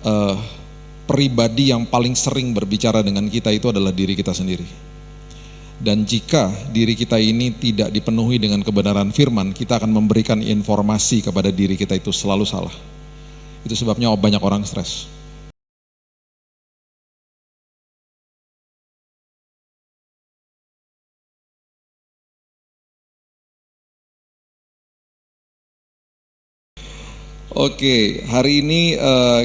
eh, pribadi yang paling sering berbicara dengan kita itu adalah diri kita sendiri. Dan jika diri kita ini tidak dipenuhi dengan kebenaran firman, kita akan memberikan informasi kepada diri kita itu selalu salah. Itu sebabnya banyak orang stres. Oke, hari ini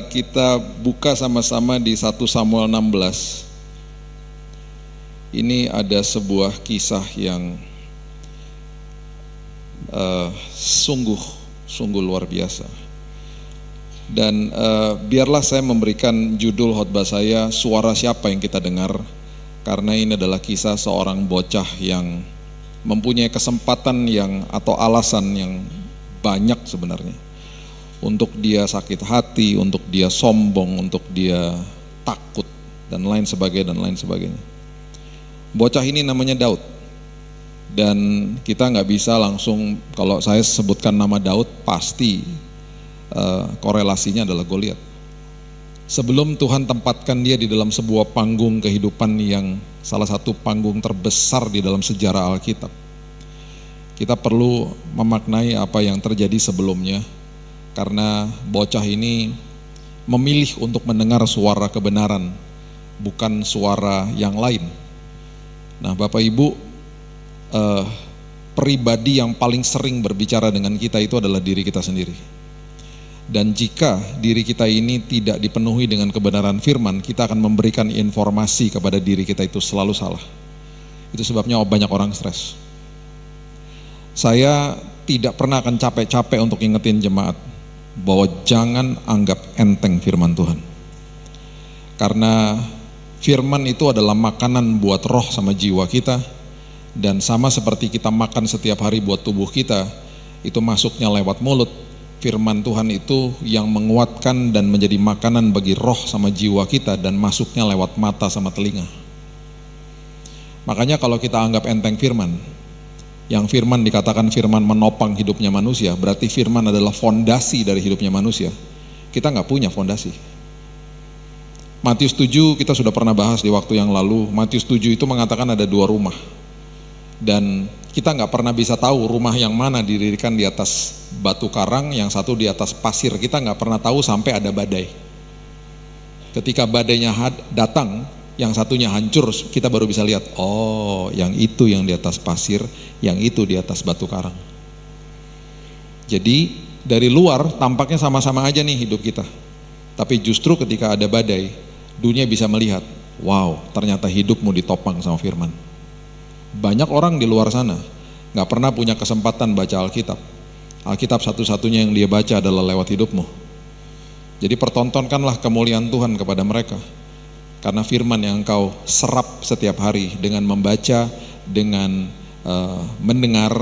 kita buka sama-sama di 1 Samuel 16. Ini ada sebuah kisah yang sungguh luar biasa. Dan biarlah saya memberikan judul khotbah saya, suara siapa yang kita dengar, karena ini adalah kisah seorang bocah yang mempunyai kesempatan atau alasan yang banyak sebenarnya. Untuk dia sakit hati, untuk dia sombong, untuk dia takut, dan lain sebagainya. Bocah ini namanya Daud. Dan kita nggak bisa langsung, kalau saya sebutkan nama Daud, pasti korelasinya adalah Goliat. Sebelum Tuhan tempatkan dia di dalam sebuah panggung kehidupan yang salah satu panggung terbesar di dalam sejarah Alkitab, kita perlu memaknai apa yang terjadi sebelumnya. Karena bocah ini memilih untuk mendengar suara kebenaran, bukan suara yang lain. Nah, Bapak Ibu, pribadi yang paling sering berbicara dengan kita itu adalah diri kita sendiri. Dan jika diri kita ini tidak dipenuhi dengan kebenaran firman, kita akan memberikan informasi kepada diri kita itu selalu salah. Itu sebabnya banyak orang stres. Saya tidak pernah akan capek-capek untuk ingetin jemaat bahwa jangan anggap enteng firman Tuhan. Karena firman itu adalah makanan buat roh sama jiwa kita, dan sama seperti kita makan setiap hari buat tubuh kita, itu masuknya lewat mulut. Firman Tuhan itu yang menguatkan dan menjadi makanan bagi roh sama jiwa kita, dan masuknya lewat mata sama telinga. Makanya kalau kita anggap enteng firman, yang firman dikatakan firman menopang hidupnya manusia, berarti firman adalah fondasi dari hidupnya manusia. Kita nggak punya fondasi. Matius 7 kita sudah pernah bahas di waktu yang lalu. Matius 7 itu mengatakan ada 2 rumah. Dan kita nggak pernah bisa tahu rumah yang mana didirikan di atas batu karang, yang satu di atas pasir. Kita nggak pernah tahu sampai ada badai. Ketika badainya datang, yang satunya hancur, kita baru bisa lihat, oh yang itu yang di atas pasir, yang itu di atas batu karang. Jadi dari luar tampaknya sama-sama aja nih hidup kita. Tapi justru ketika ada badai, dunia bisa melihat, wow ternyata hidupmu ditopang sama firman. Banyak orang di luar sana gak pernah punya kesempatan baca Alkitab. Alkitab satu-satunya yang dia baca adalah lewat hidupmu. Jadi pertontonkanlah kemuliaan Tuhan kepada mereka. Karena firman yang engkau serap setiap hari dengan membaca, dengan mendengar,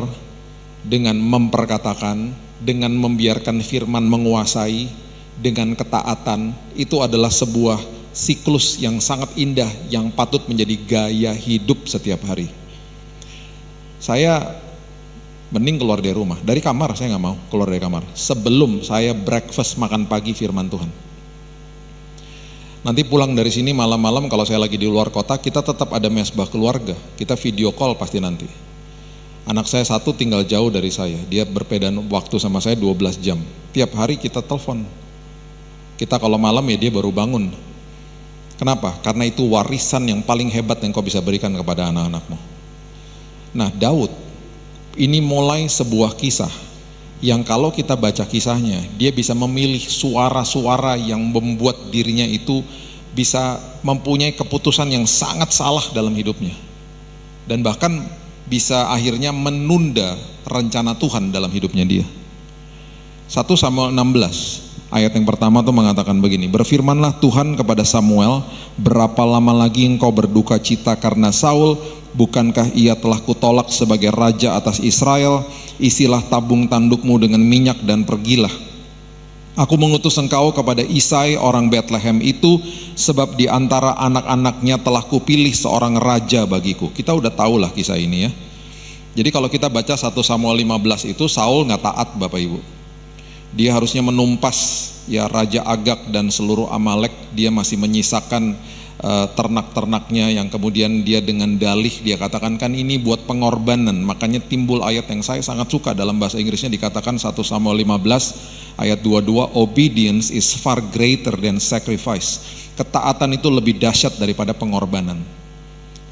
dengan memperkatakan, dengan membiarkan firman menguasai, dengan ketaatan, itu adalah sebuah siklus yang sangat indah yang patut menjadi gaya hidup setiap hari. Saya mending keluar dari rumah, dari kamar saya nggak mau keluar dari kamar sebelum saya breakfast makan pagi firman Tuhan. Nanti pulang dari sini malam-malam kalau saya lagi di luar kota, kita tetap ada mesbah keluarga, kita video call pasti nanti. Anak saya satu tinggal jauh dari saya, dia berbeda waktu sama saya 12 jam. Tiap hari kita telepon. Kita kalau malam ya dia baru bangun. Kenapa? Karena itu warisan yang paling hebat yang kau bisa berikan kepada anak-anakmu. Nah, Daud ini mulai sebuah kisah yang kalau kita baca kisahnya, dia bisa memilih suara-suara yang membuat dirinya itu bisa mempunyai keputusan yang sangat salah dalam hidupnya. Dan bahkan bisa akhirnya menunda rencana Tuhan dalam hidupnya dia. 1 Samuel 16, ayat yang pertama tuh mengatakan begini, berfirmanlah Tuhan kepada Samuel, berapa lama lagi engkau berduka cita karena Saul? Bukankah ia telah kutolak sebagai raja atas Israel? Isilah tabung tandukmu dengan minyak dan pergilah. Aku mengutus engkau kepada Isai orang Bethlehem itu, sebab di antara anak-anaknya telah kupilih seorang raja bagiku. Kita udah tahu lah kisah ini ya. Jadi kalau kita baca 1 Samuel 15 itu Saul nggak taat Bapak Ibu. Dia harusnya menumpas ya Raja Agag dan seluruh Amalek. Dia masih menyisakan ternak-ternaknya yang kemudian dia dengan dalih dia katakan kan ini buat pengorbanan. Makanya timbul ayat yang saya sangat suka dalam bahasa Inggrisnya, dikatakan 1 Samuel 15 ayat 22, obedience is far greater than sacrifice. Ketaatan itu lebih dahsyat daripada pengorbanan.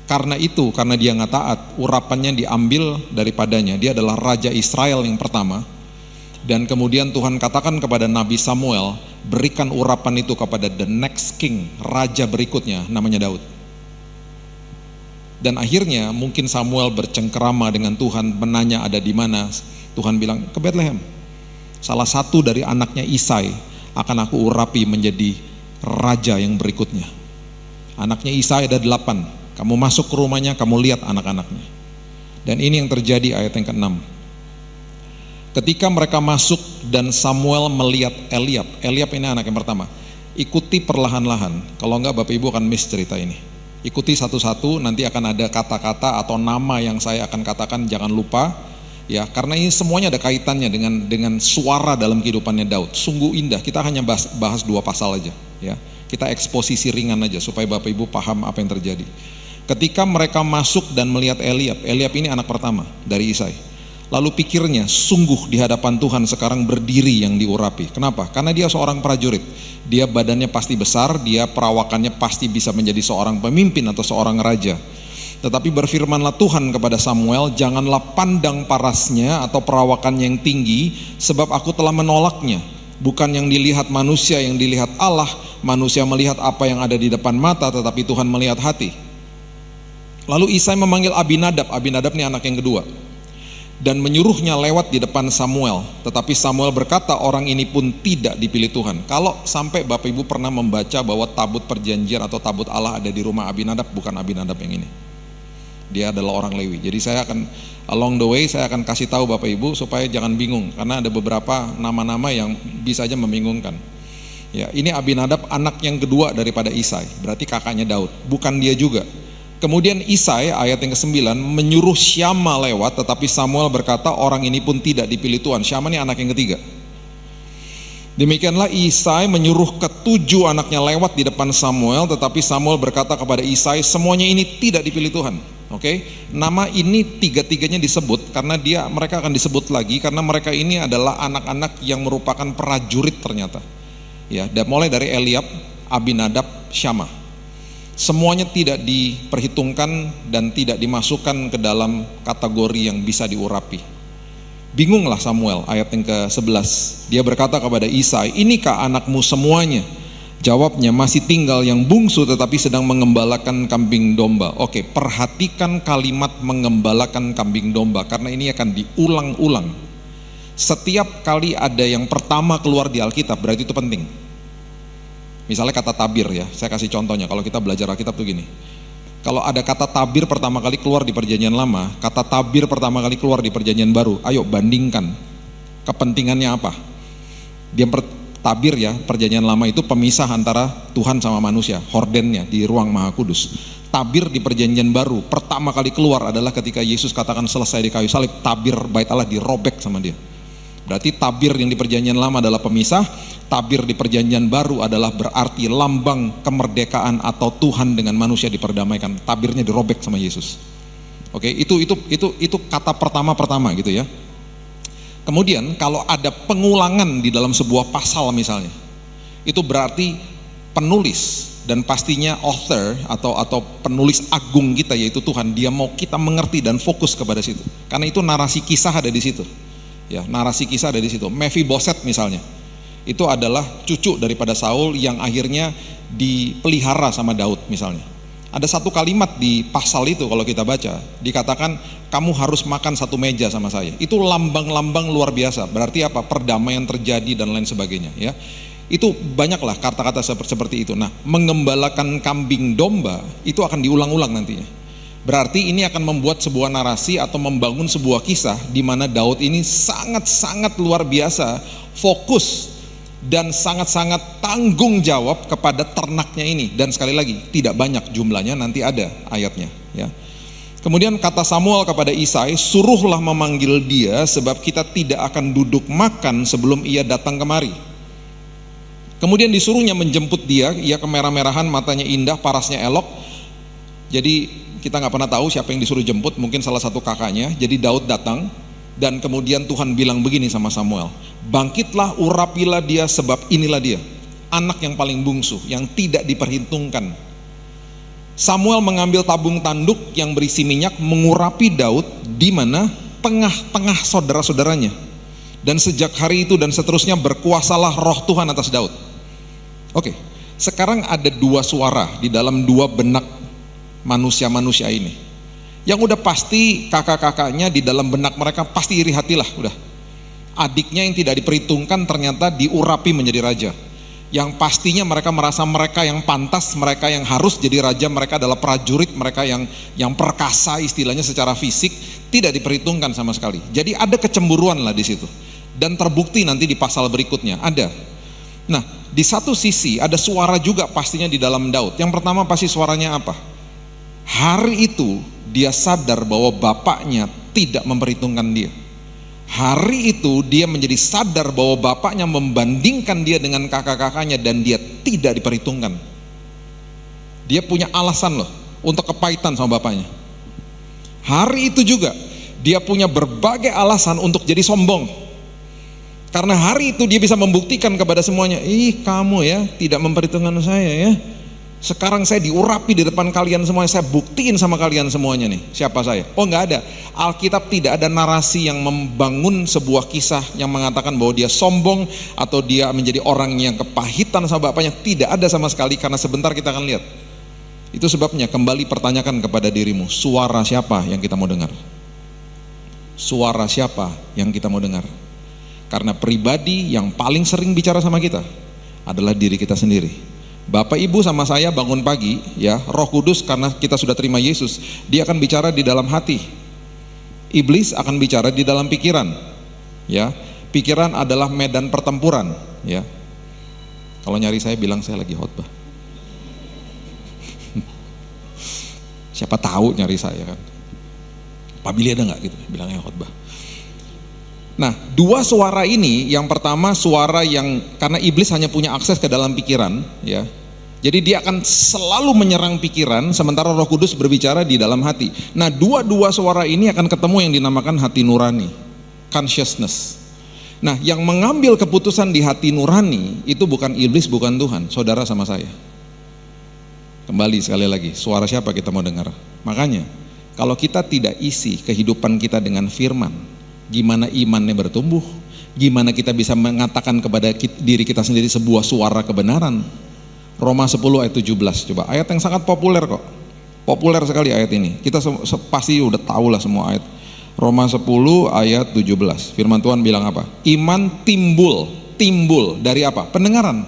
Karena itu, karena dia nggak taat, urapannya diambil daripadanya. Dia adalah Raja Israel yang pertama. Dan kemudian Tuhan katakan kepada Nabi Samuel, berikan urapan itu kepada the next king, raja berikutnya, namanya Daud. Dan akhirnya mungkin Samuel bercengkerama dengan Tuhan, menanya ada di mana. Tuhan bilang, ke Bethlehem. Salah satu dari anaknya Isai akan aku urapi menjadi raja yang berikutnya. Anaknya Isai ada 8. Kamu masuk ke rumahnya, kamu lihat anak-anaknya. Dan ini yang terjadi ayat yang ke-6. Ketika mereka masuk dan Samuel melihat Eliab. Eliab ini anak yang pertama. Ikuti perlahan-lahan. Kalau enggak Bapak Ibu akan miss cerita ini. Ikuti satu-satu, nanti akan ada kata-kata atau nama yang saya akan katakan, jangan lupa. Ya, karena ini semuanya ada kaitannya dengan suara dalam kehidupannya Daud. Sungguh indah. Kita hanya bahas 2 pasal aja. Ya, kita eksposisi ringan aja supaya Bapak Ibu paham apa yang terjadi. Ketika mereka masuk dan melihat Eliab. Eliab ini anak pertama dari Isai. Lalu pikirnya, sungguh di hadapan Tuhan sekarang berdiri yang diurapi. Kenapa? Karena dia seorang prajurit. Dia badannya pasti besar, dia perawakannya pasti bisa menjadi seorang pemimpin atau seorang raja. Tetapi berfirmanlah Tuhan kepada Samuel, janganlah pandang parasnya atau perawakannya yang tinggi, sebab aku telah menolaknya. Bukan yang dilihat manusia, yang dilihat Allah. Manusia melihat apa yang ada di depan mata, tetapi Tuhan melihat hati. Lalu Isai memanggil Abinadab. Abinadab ini anak yang kedua. Dan menyuruhnya lewat di depan Samuel. Tetapi Samuel berkata, orang ini pun tidak dipilih Tuhan. Kalau sampai Bapak Ibu pernah membaca bahwa tabut perjanjian atau tabut Allah ada di rumah Abinadab, bukan Abinadab yang ini. Dia adalah orang Lewi. Jadi saya akan along the way saya akan kasih tahu Bapak Ibu supaya jangan bingung, karena ada beberapa nama-nama yang bisa aja membingungkan. Ya, ini Abinadab anak yang kedua daripada Isai, berarti kakaknya Daud. Bukan dia juga. Kemudian Isai ayat yang ke-9 menyuruh Syama lewat, tetapi Samuel berkata orang ini pun tidak dipilih Tuhan. Syama ini anak yang ketiga. Demikianlah Isai menyuruh ke-7 anaknya lewat di depan Samuel, tetapi Samuel berkata kepada Isai, semuanya ini tidak dipilih Tuhan. Oke, nama ini tiga-tiganya disebut karena mereka akan disebut lagi karena mereka ini adalah anak-anak yang merupakan prajurit ternyata. Ya, dan mulai dari Eliab, Abinadab, Syama. Semuanya tidak diperhitungkan dan tidak dimasukkan ke dalam kategori yang bisa diurapi. Bingunglah Samuel, ayat yang ke-11. Dia berkata kepada Isai, inikah anakmu semuanya? Jawabnya, masih tinggal yang bungsu tetapi sedang mengembalakan kambing domba. Oke, perhatikan kalimat mengembalakan kambing domba, karena ini akan diulang-ulang. Setiap kali ada yang pertama keluar di Alkitab, berarti itu penting. Misalnya kata tabir ya, saya kasih contohnya kalau kita belajar Alkitab tuh gini. Kalau ada kata tabir pertama kali keluar di perjanjian lama, kata tabir pertama kali keluar di perjanjian baru, ayo bandingkan. Kepentingannya apa? Tabir ya, perjanjian lama itu pemisah antara Tuhan sama manusia, hordennya di ruang Maha Kudus. Tabir di perjanjian baru, pertama kali keluar adalah ketika Yesus katakan selesai di kayu salib, tabir bait Allah dirobek sama dia. Berarti tabir yang di perjanjian lama adalah pemisah, tabir di perjanjian baru adalah berarti lambang kemerdekaan atau Tuhan dengan manusia diperdamaikan. Tabirnya dirobek sama Yesus. Oke, itu kata pertama gitu ya. Kemudian kalau ada pengulangan di dalam sebuah pasal misalnya, itu berarti penulis dan pastinya author atau penulis agung kita yaitu Tuhan, dia mau kita mengerti dan fokus kepada situ. Karena itu narasi kisah ada di situ. Ya, narasi kisah ada di situ. Mephiboset misalnya, itu adalah cucu daripada Saul yang akhirnya dipelihara sama Daud misalnya. Ada satu kalimat di pasal itu kalau kita baca, dikatakan kamu harus makan satu meja sama saya. Itu lambang-lambang luar biasa. Berarti apa? Perdamaian terjadi dan lain sebagainya. Ya, itu banyaklah kata-kata seperti itu. Nah, mengembalakan kambing domba itu akan diulang-ulang nantinya. Berarti ini akan membuat sebuah narasi atau membangun sebuah kisah di mana Daud ini sangat-sangat luar biasa fokus dan sangat-sangat tanggung jawab kepada ternaknya ini. Dan sekali lagi tidak banyak jumlahnya, nanti ada ayatnya ya. Kemudian kata Samuel kepada Isai, suruhlah memanggil dia sebab kita tidak akan duduk makan sebelum ia datang kemari. Kemudian disuruhnya menjemput dia, ia kemerah-merahan, matanya indah, parasnya elok. Jadi kita nggak pernah tahu siapa yang disuruh jemput, mungkin salah satu kakaknya. Jadi Daud datang dan kemudian Tuhan bilang begini sama Samuel, bangkitlah, urapilah dia sebab inilah dia, anak yang paling bungsu, yang tidak diperhitungkan. Samuel mengambil tabung tanduk yang berisi minyak, mengurapi Daud di mana tengah-tengah saudara-saudaranya. Dan sejak hari itu dan seterusnya berkuasalah roh Tuhan atas Daud. Oke, sekarang ada dua suara di dalam dua benak manusia-manusia ini. Yang udah pasti kakak-kakaknya di dalam benak mereka pasti iri hatilah udah. Adiknya yang tidak diperhitungkan ternyata diurapi menjadi raja. Yang pastinya mereka merasa mereka yang pantas, mereka yang harus jadi raja, mereka adalah prajurit, mereka yang perkasa istilahnya secara fisik, tidak diperhitungkan sama sekali. Jadi ada kecemburuan lah di situ. Dan terbukti nanti di pasal berikutnya ada. Nah, di satu sisi ada suara juga pastinya di dalam Daud. Yang pertama pasti suaranya apa? Hari itu dia sadar bahwa bapaknya tidak memperhitungkan dia. Hari itu dia menjadi sadar bahwa bapaknya membandingkan dia dengan kakak-kakaknya dan dia tidak diperhitungkan. Dia punya alasan loh untuk kepahitan sama bapaknya. Hari itu juga dia punya berbagai alasan untuk jadi sombong. Karena hari itu dia bisa membuktikan kepada semuanya, ih kamu ya tidak memperhitungkan saya ya. Sekarang saya diurapi di depan kalian semuanya, saya buktiin sama kalian semuanya nih siapa saya. Oh nggak ada, Alkitab tidak ada narasi yang membangun sebuah kisah yang mengatakan bahwa dia sombong atau dia menjadi orang yang kepahitan sama bapaknya. Tidak ada sama sekali, karena sebentar kita akan lihat. Itu sebabnya kembali pertanyakan kepada dirimu, suara siapa yang kita mau dengar? Suara siapa yang kita mau dengar? Karena pribadi yang paling sering bicara sama kita adalah diri kita sendiri. Bapak Ibu sama saya bangun pagi ya, Roh Kudus karena kita sudah terima Yesus, dia akan bicara di dalam hati. Iblis akan bicara di dalam pikiran. Ya, pikiran adalah medan pertempuran, ya. Kalau nyari saya bilang saya lagi khotbah. Siapa tahu nyari saya kan. Pak Billy ada nggak gitu bilangnya khotbah. Nah, dua suara ini, yang pertama suara yang karena iblis hanya punya akses ke dalam pikiran, ya. Jadi dia akan selalu menyerang pikiran, sementara Roh Kudus berbicara di dalam hati. Nah, dua suara ini akan ketemu yang dinamakan hati nurani, consciousness. Nah, yang mengambil keputusan di hati nurani itu bukan iblis, bukan Tuhan, saudara sama saya. Kembali sekali lagi, suara siapa kita mau dengar? Makanya, kalau kita tidak isi kehidupan kita dengan firman, gimana imannya bertumbuh? Gimana kita bisa mengatakan kepada diri kita sendiri sebuah suara kebenaran? Roma 10 ayat 17, coba ayat yang sangat populer kok. Populer sekali ayat ini. Kita pasti udah tahu lah semua ayat. Roma 10 ayat 17. Firman Tuhan bilang apa? Iman timbul dari apa? Pendengaran.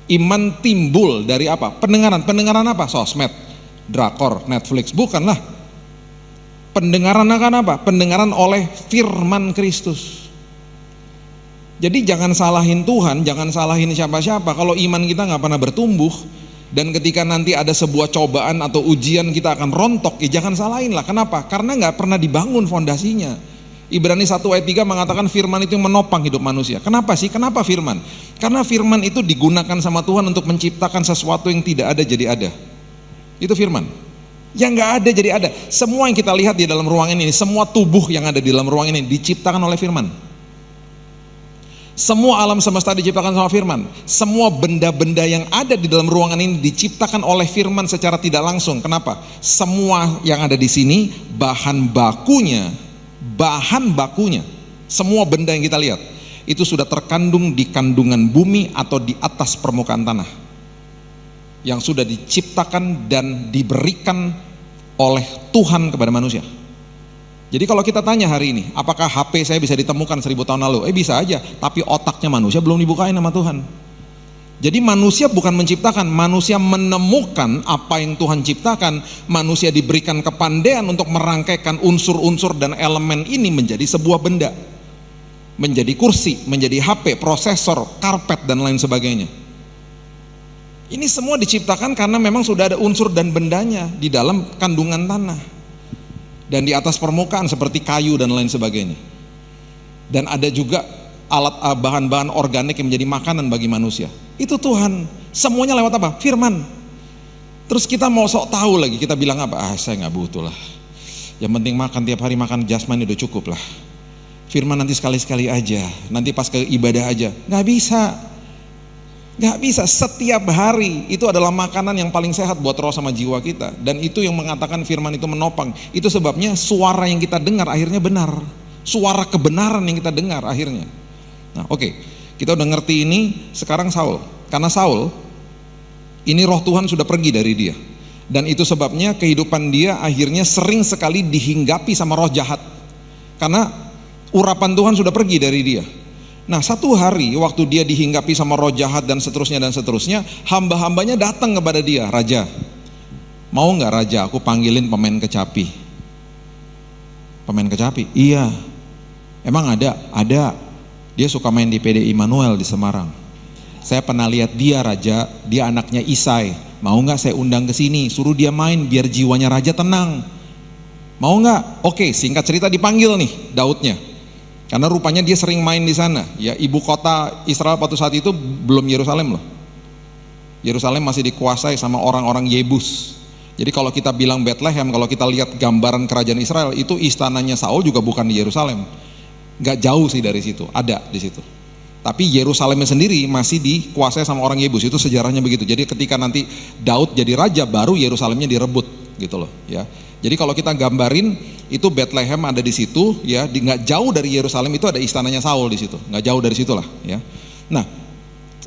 Iman timbul dari apa? Pendengaran. Pendengaran apa? Sosmed, drakor, Netflix, bukanlah. Pendengaran akan apa? Pendengaran oleh firman Kristus. Jadi jangan salahin Tuhan, jangan salahin siapa-siapa kalau iman kita nggak pernah bertumbuh. Dan ketika nanti ada sebuah cobaan atau ujian kita akan rontok, ya jangan salahin lah. Kenapa? Karena nggak pernah dibangun fondasinya. Ibrani 1 ayat 3 mengatakan firman itu yang menopang hidup manusia. Kenapa sih? Kenapa firman? Karena firman itu digunakan sama Tuhan untuk menciptakan sesuatu yang tidak ada jadi ada. Itu firman. Yang nggak ada jadi ada. Semua yang kita lihat di dalam ruangan ini, semua tubuh yang ada di dalam ruangan ini diciptakan oleh firman. Semua alam semesta diciptakan sama firman. Semua benda-benda yang ada di dalam ruangan ini diciptakan oleh firman secara tidak langsung. Kenapa? Semua yang ada di sini bahan bakunya, semua benda yang kita lihat itu sudah terkandung di kandungan bumi atau di atas permukaan tanah, yang sudah diciptakan dan diberikan oleh Tuhan kepada manusia. Jadi kalau kita tanya hari ini, apakah HP saya bisa ditemukan 1000 tahun lalu? Bisa aja, tapi otaknya manusia belum dibukain sama Tuhan. Jadi manusia bukan menciptakan, manusia menemukan apa yang Tuhan ciptakan. Manusia diberikan kepandaian untuk merangkaikan unsur-unsur dan elemen ini menjadi sebuah benda. Menjadi kursi, menjadi HP, prosesor, karpet dan lain sebagainya. Ini semua diciptakan karena memang sudah ada unsur dan bendanya di dalam kandungan tanah. dan di atas permukaan seperti kayu dan lain sebagainya. Dan ada juga bahan-bahan organik yang menjadi makanan bagi manusia. Itu Tuhan, semuanya lewat apa? Firman. Terus kita mau sok tahu lagi, kita bilang apa? Saya nggak butuh lah. Yang penting makan tiap hari, makan jasmani udah cukup lah. Firman nanti sekali-sekali aja, nanti pas ke ibadah aja. Nggak bisa. Nggak bisa, setiap hari itu adalah makanan yang paling sehat buat roh sama jiwa kita. Dan itu yang mengatakan firman itu menopang. Itu sebabnya suara yang kita dengar akhirnya benar. Suara kebenaran yang kita dengar akhirnya. Nah oke, kita udah ngerti ini. Sekarang Saul, karena Saul ini roh Tuhan sudah pergi dari dia. Dan itu sebabnya kehidupan dia akhirnya sering sekali dihinggapi sama roh jahat. Karena urapan Tuhan sudah pergi dari dia. Nah satu hari waktu dia dihinggapi sama roh jahat dan seterusnya, hamba-hambanya datang kepada dia, raja, mau nggak raja aku panggilin pemain kecapi? Pemain kecapi? Iya. Emang ada? Ada. Dia suka main di PD Immanuel di Semarang. Saya pernah lihat dia raja, dia anaknya Isai. Mau nggak saya undang ke sini, suruh dia main biar jiwanya raja tenang. Mau nggak? Oke, singkat cerita dipanggil nih Daudnya. Karena rupanya dia sering main di sana. Ya, ibu kota Israel pada saat itu belum Yerusalem loh. Yerusalem masih dikuasai sama orang-orang Yebus. Jadi kalau kita bilang Bethlehem, kalau kita lihat gambaran kerajaan Israel, itu istananya Saul juga bukan di Yerusalem. Gak jauh sih dari situ, ada di situ. Tapi Yerusalemnya sendiri masih dikuasai sama orang Yebus. Itu sejarahnya begitu. Jadi ketika nanti Daud jadi raja, baru Yerusalemnya direbut gitu loh. Ya. Jadi kalau kita gambarin itu Bethlehem ada di situ, ya, nggak jauh dari Yerusalem itu ada istananya Saul di situ, nggak jauh dari situlah, ya. Nah,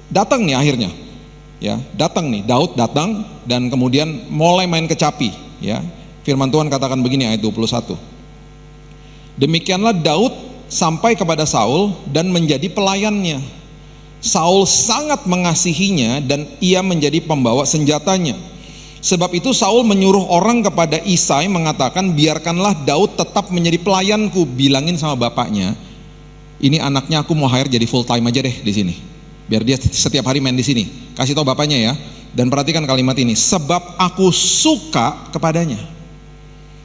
datang nih akhirnya, ya, datang nih Daud datang dan kemudian mulai main kecapi, ya. Firman Tuhan katakan begini ayat 21. Demikianlah Daud sampai kepada Saul dan menjadi pelayannya. Saul sangat mengasihinya dan ia menjadi pembawa senjatanya. Sebab itu Saul menyuruh orang kepada Isai mengatakan, biarkanlah Daud tetap menjadi pelayanku. Bilangin sama bapaknya, ini anaknya aku mau hire jadi full time aja deh di sini. Biar dia setiap hari main di sini. Kasih tahu bapaknya ya. Dan perhatikan kalimat ini, sebab aku suka kepadanya.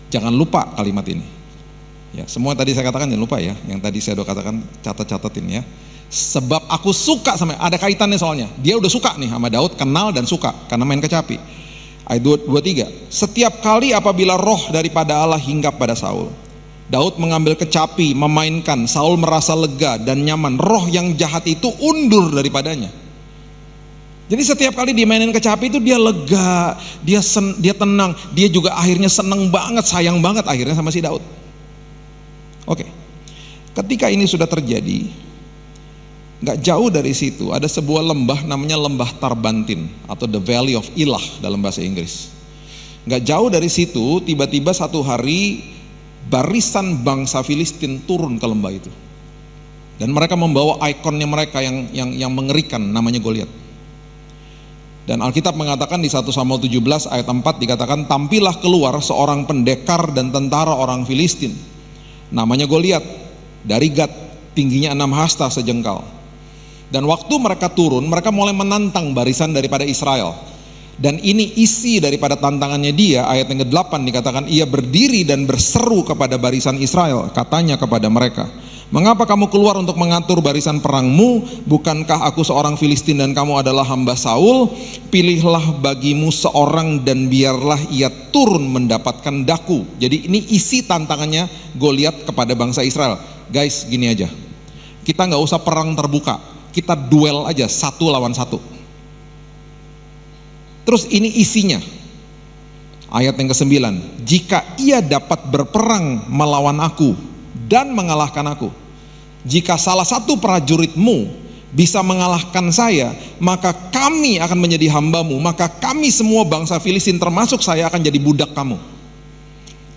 Jangan lupa kalimat ini. Ya, semua tadi saya katakan jangan lupa ya. Yang tadi saya udah katakan catat-catatin ya. Sebab aku suka sama, ada kaitannya soalnya. Dia udah suka nih sama Daud, kenal dan suka karena main kecapi. Ayat 23, setiap kali apabila roh daripada Allah hinggap pada Saul, Daud mengambil kecapi, memainkan, Saul merasa lega dan nyaman, roh yang jahat itu undur daripadanya. Jadi setiap kali dimainin kecapi itu dia lega, dia tenang, dia juga akhirnya seneng banget, sayang banget akhirnya sama si Daud. Oke, ketika ini sudah terjadi, nggak jauh dari situ ada sebuah lembah namanya lembah Tarbantin atau the Valley of Elah dalam bahasa Inggris. Nggak jauh dari situ tiba-tiba satu hari barisan bangsa Filistin turun ke lembah itu dan mereka membawa ikonnya mereka yang mengerikan namanya Goliat. Dan Alkitab mengatakan di 1 Samuel 17 ayat 4 dikatakan, tampillah keluar seorang pendekar dan tentara orang Filistin namanya Goliat dari Gat, tingginya 6 hasta sejengkal. Dan waktu mereka turun, mereka mulai menantang barisan daripada Israel. Dan ini isi daripada tantangannya dia, ayat yang ke-8 dikatakan, ia berdiri dan berseru kepada barisan Israel, katanya kepada mereka, mengapa kamu keluar untuk mengatur barisan perangmu? Bukankah aku seorang Filistin dan kamu adalah hamba Saul? Pilihlah bagimu seorang dan biarlah ia turun mendapatkan daku. Jadi ini isi tantangannya Goliat kepada bangsa Israel. Guys, gini aja, kita nggak usah perang terbuka, kita duel aja 1 lawan 1. Terus ini isinya, ayat yang ke-9, jika ia dapat berperang melawan aku dan mengalahkan aku, jika salah satu prajuritmu bisa mengalahkan saya, maka kami akan menjadi hambamu, maka kami semua bangsa Filistin termasuk saya akan jadi budak kamu.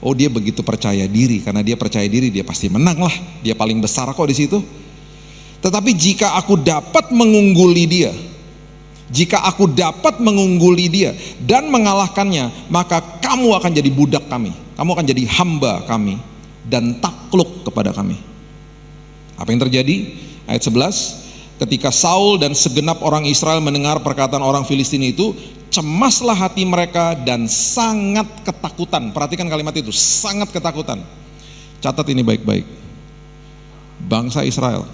Oh, dia begitu percaya diri, karena dia percaya diri dia pasti menang lah, dia paling besar kok di situ. Tetapi jika aku dapat mengungguli dia, jika aku dapat mengungguli dia dan mengalahkannya, maka kamu akan jadi budak kami, kamu akan jadi hamba kami dan takluk kepada kami. Apa yang terjadi? Ayat 11, Ketika Saul dan segenap orang Israel mendengar perkataan orang Filistin itu, cemaslah hati mereka dan sangat ketakutan. Perhatikan kalimat itu, sangat ketakutan. Catat ini baik-baik. Bangsa Israel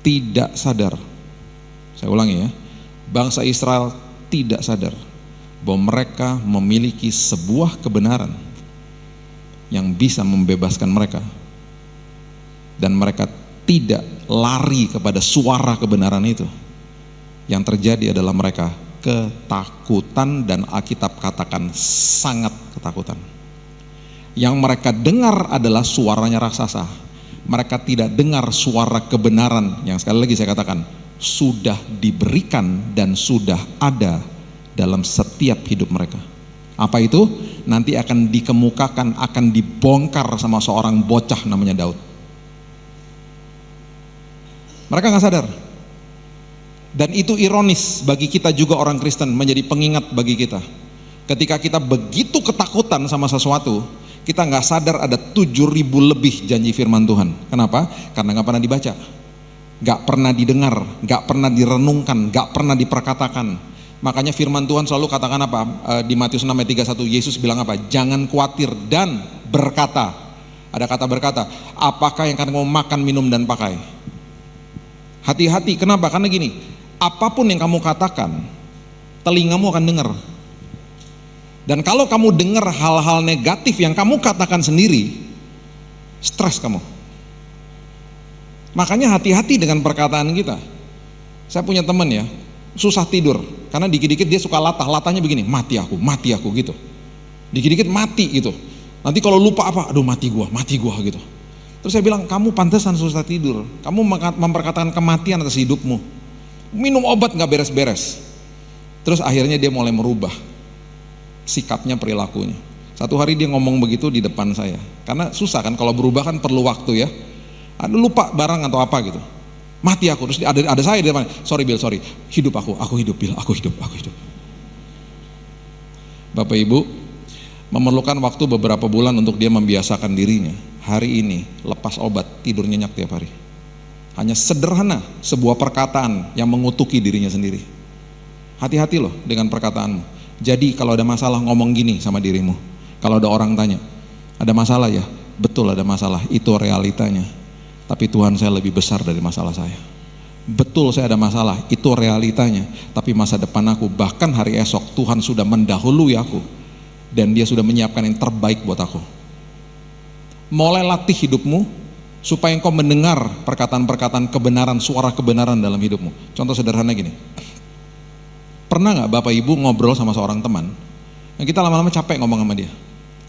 tidak sadar. Saya ulangi ya. Bangsa Israel tidak sadar bahwa mereka memiliki sebuah kebenaran yang bisa membebaskan mereka. Dan mereka tidak lari kepada suara kebenaran itu. Yang terjadi adalah mereka ketakutan, dan Alkitab katakan sangat ketakutan. Yang mereka dengar adalah suaranya raksasa. Mereka tidak dengar suara kebenaran yang sekali lagi saya katakan sudah diberikan dan sudah ada dalam setiap hidup mereka. Apa itu? Nanti akan dikemukakan, akan dibongkar sama seorang bocah namanya Daud. Mereka nggak sadar. Dan itu ironis bagi kita juga orang Kristen, menjadi pengingat bagi kita. Ketika kita begitu ketakutan sama sesuatu, kita nggak sadar ada 7.000 lebih janji firman Tuhan. Kenapa? Karena nggak pernah dibaca, nggak pernah didengar, nggak pernah direnungkan, nggak pernah diperkatakan. Makanya firman Tuhan selalu katakan apa? Di Matius 6 ayat 31, Yesus bilang apa? Jangan khawatir dan berkata. Ada kata berkata, apakah yang akan kamu makan, minum, dan pakai? Hati-hati, kenapa? Karena gini, apapun yang kamu katakan, telingamu akan dengar. Dan kalau kamu dengar hal-hal negatif yang kamu katakan sendiri, stres kamu. Makanya hati-hati dengan perkataan kita. Saya punya teman ya, susah tidur, karena dikit-dikit dia suka latahnya begini, mati aku gitu. Dikit-dikit mati gitu. Nanti kalau lupa apa, aduh mati gua gitu. Terus saya bilang, kamu pantesan susah tidur, kamu memperkatakan kematian atas hidupmu. Minum obat gak beres-beres. Terus akhirnya dia mulai merubah sikapnya, perilakunya. Satu hari dia ngomong begitu di depan saya, karena susah kan kalau berubah kan perlu waktu ya. Ada lupa barang atau apa gitu, mati aku. Terus ada saya di depan, sorry Bill, hidup aku hidup Bill, aku hidup. Bapak Ibu, memerlukan waktu beberapa bulan untuk dia membiasakan dirinya. Hari ini lepas obat, tidur nyenyak tiap hari. Hanya sederhana sebuah perkataan yang mengutuki dirinya sendiri. Hati-hati loh dengan perkataanmu. Jadi kalau ada masalah ngomong gini sama dirimu. Kalau ada orang tanya, ada masalah ya? Betul ada masalah, itu realitanya. Tapi Tuhan saya lebih besar dari masalah saya. Betul saya ada masalah, itu realitanya. Tapi masa depan aku, bahkan hari esok, Tuhan sudah mendahului aku. Dan dia sudah menyiapkan yang terbaik buat aku. Mulai latih hidupmu supaya engkau mendengar perkataan-perkataan kebenaran, suara kebenaran dalam hidupmu. Contoh sederhana gini, pernah gak Bapak Ibu ngobrol sama seorang teman yang kita lama-lama capek ngomong sama dia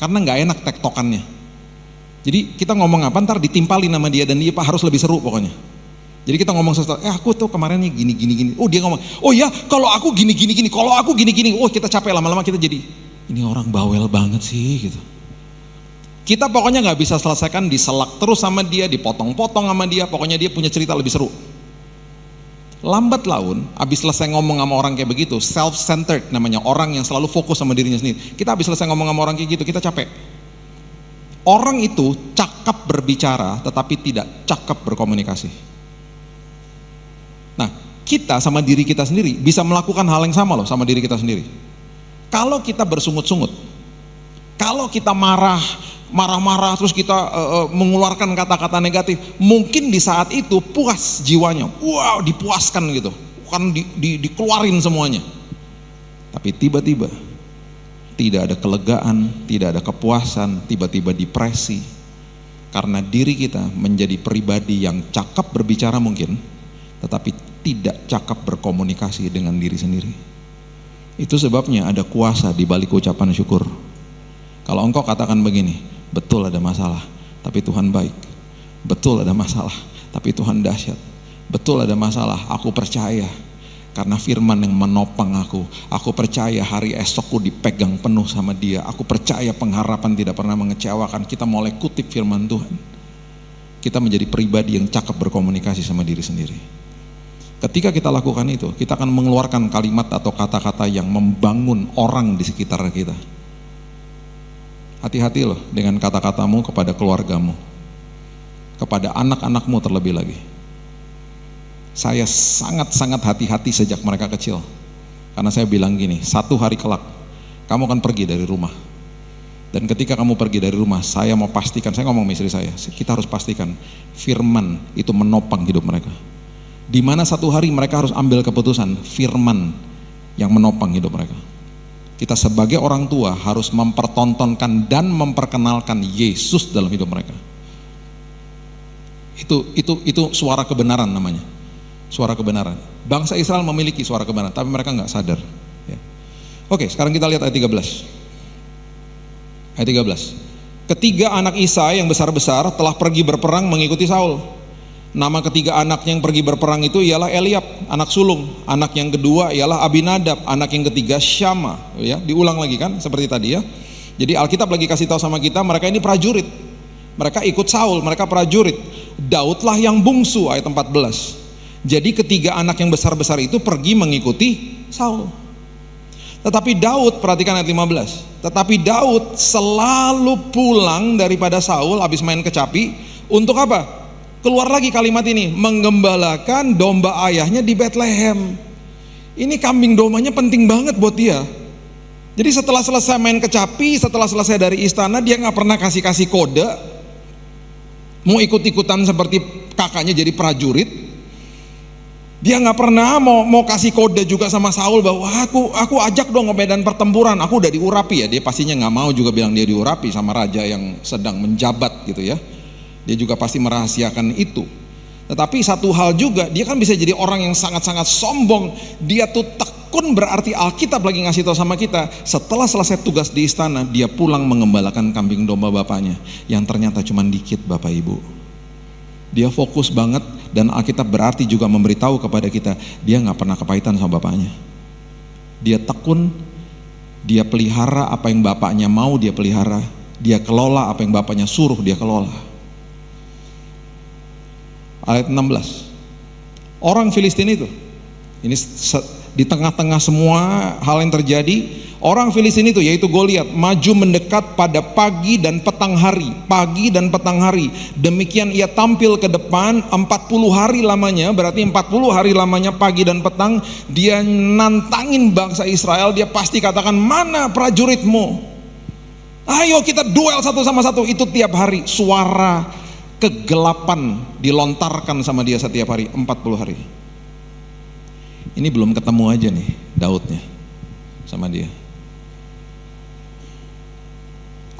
karena gak enak tektokannya. Jadi kita ngomong apa, ntar ditimpalin sama dia dan dia harus lebih seru pokoknya. Jadi kita ngomong sesuatu, aku tuh kemarin nih gini. Oh dia ngomong, oh ya kalau aku gini, kalau aku gini. Oh kita capek, lama-lama kita jadi, ini orang bawel banget sih gitu. Kita pokoknya gak bisa selesaikan, diselak terus sama dia, dipotong-potong sama dia, pokoknya dia punya cerita lebih seru. Lambat laun, habis selesai ngomong sama orang kayak begitu, self-centered namanya, orang yang selalu fokus sama dirinya sendiri. Kita habis selesai ngomong sama orang kayak gitu, kita capek. Orang itu cakap berbicara, tetapi tidak cakap berkomunikasi. Nah, kita sama diri kita sendiri bisa melakukan hal yang sama loh sama diri kita sendiri. Kalau kita bersungut-sungut, kalau kita marah terus kita mengeluarkan kata-kata negatif, mungkin di saat itu puas jiwanya, wow dipuaskan gitu, kan dikeluarin semuanya. Tapi tiba-tiba tidak ada kelegaan, tidak ada kepuasan, tiba-tiba depresi, karena diri kita menjadi pribadi yang cakap berbicara mungkin, tetapi tidak cakap berkomunikasi dengan diri sendiri. Itu sebabnya ada kuasa di balik ucapan syukur. Kalau engkau katakan begini, betul ada masalah, tapi Tuhan baik. Betul ada masalah, tapi Tuhan dahsyat. Betul ada masalah, aku percaya. Karena firman yang menopang aku. Aku percaya hari esokku dipegang penuh sama dia. Aku percaya pengharapan tidak pernah mengecewakan. Kita mulai kutip firman Tuhan. Kita menjadi pribadi yang cakap berkomunikasi sama diri sendiri. Ketika kita lakukan itu, kita akan mengeluarkan kalimat atau kata-kata yang membangun orang di sekitar kita. Hati-hati loh dengan kata-katamu kepada keluargamu, kepada anak-anakmu terlebih lagi. Saya sangat-sangat hati-hati sejak mereka kecil. Karena saya bilang gini, satu hari kelak kamu akan pergi dari rumah. Dan ketika kamu pergi dari rumah, saya mau pastikan, saya ngomong sama istri saya, kita harus pastikan firman itu menopang hidup mereka. Di mana satu hari mereka harus ambil keputusan, firman yang menopang hidup mereka. Kita sebagai orang tua harus mempertontonkan dan memperkenalkan Yesus dalam hidup mereka. Itu suara kebenaran namanya. Suara kebenaran. Bangsa Israel memiliki suara kebenaran, tapi mereka nggak sadar. Ya. Oke, sekarang kita lihat ayat 13. Ayat 13. Ketiga anak Isai yang besar-besar telah pergi berperang mengikuti Saul. Nama ketiga anaknya yang pergi berperang itu ialah Eliab, anak sulung. Anak yang kedua ialah Abinadab, anak yang ketiga Syama. Ya, diulang lagi kan seperti tadi ya. Jadi Alkitab lagi kasih tahu sama kita, mereka ini prajurit. Mereka ikut Saul, mereka prajurit. Daudlah yang bungsu, ayat 14. Jadi ketiga anak yang besar-besar itu pergi mengikuti Saul. Tetapi Daud, perhatikan ayat 15. Tetapi Daud selalu pulang daripada Saul habis main kecapi untuk apa? Keluar lagi kalimat ini, menggembalakan domba ayahnya di Bethlehem. Ini kambing dombanya penting banget buat dia. Jadi setelah selesai main kecapi, setelah selesai dari istana, dia nggak pernah kasih kode, mau ikut-ikutan seperti kakaknya jadi prajurit. Dia nggak pernah mau kasih kode juga sama Saul bahwa aku ajak dong ke medan pertempuran. Aku udah diurapi ya. Dia pastinya nggak mau juga bilang dia diurapi sama raja yang sedang menjabat gitu ya. Dia juga pasti merahasiakan itu. Tetapi satu hal juga, dia kan bisa jadi orang yang sangat-sangat sombong. Dia tuh tekun, berarti Alkitab lagi ngasih tahu sama kita, setelah selesai tugas di istana, dia pulang mengembalakan kambing domba bapaknya, yang ternyata cuma dikit Bapak Ibu. Dia fokus banget, dan Alkitab berarti juga memberitahu kepada kita, dia nggak pernah kepahitan sama bapaknya. Dia tekun, dia pelihara apa yang bapaknya mau dia pelihara, dia kelola apa yang bapaknya suruh dia kelola. Ayat 16. Orang Filistin itu, ini di tengah-tengah semua hal yang terjadi, orang Filistin itu yaitu Goliat maju mendekat pada pagi dan petang hari. Demikian ia tampil ke depan 40 hari lamanya, berarti 40 hari lamanya pagi dan petang dia nantangin bangsa Israel. Dia pasti katakan, mana prajuritmu? Ayo kita duel satu sama satu. Itu tiap hari suara kegelapan dilontarkan sama dia setiap hari, 40 hari. Ini belum ketemu aja nih Daudnya sama dia.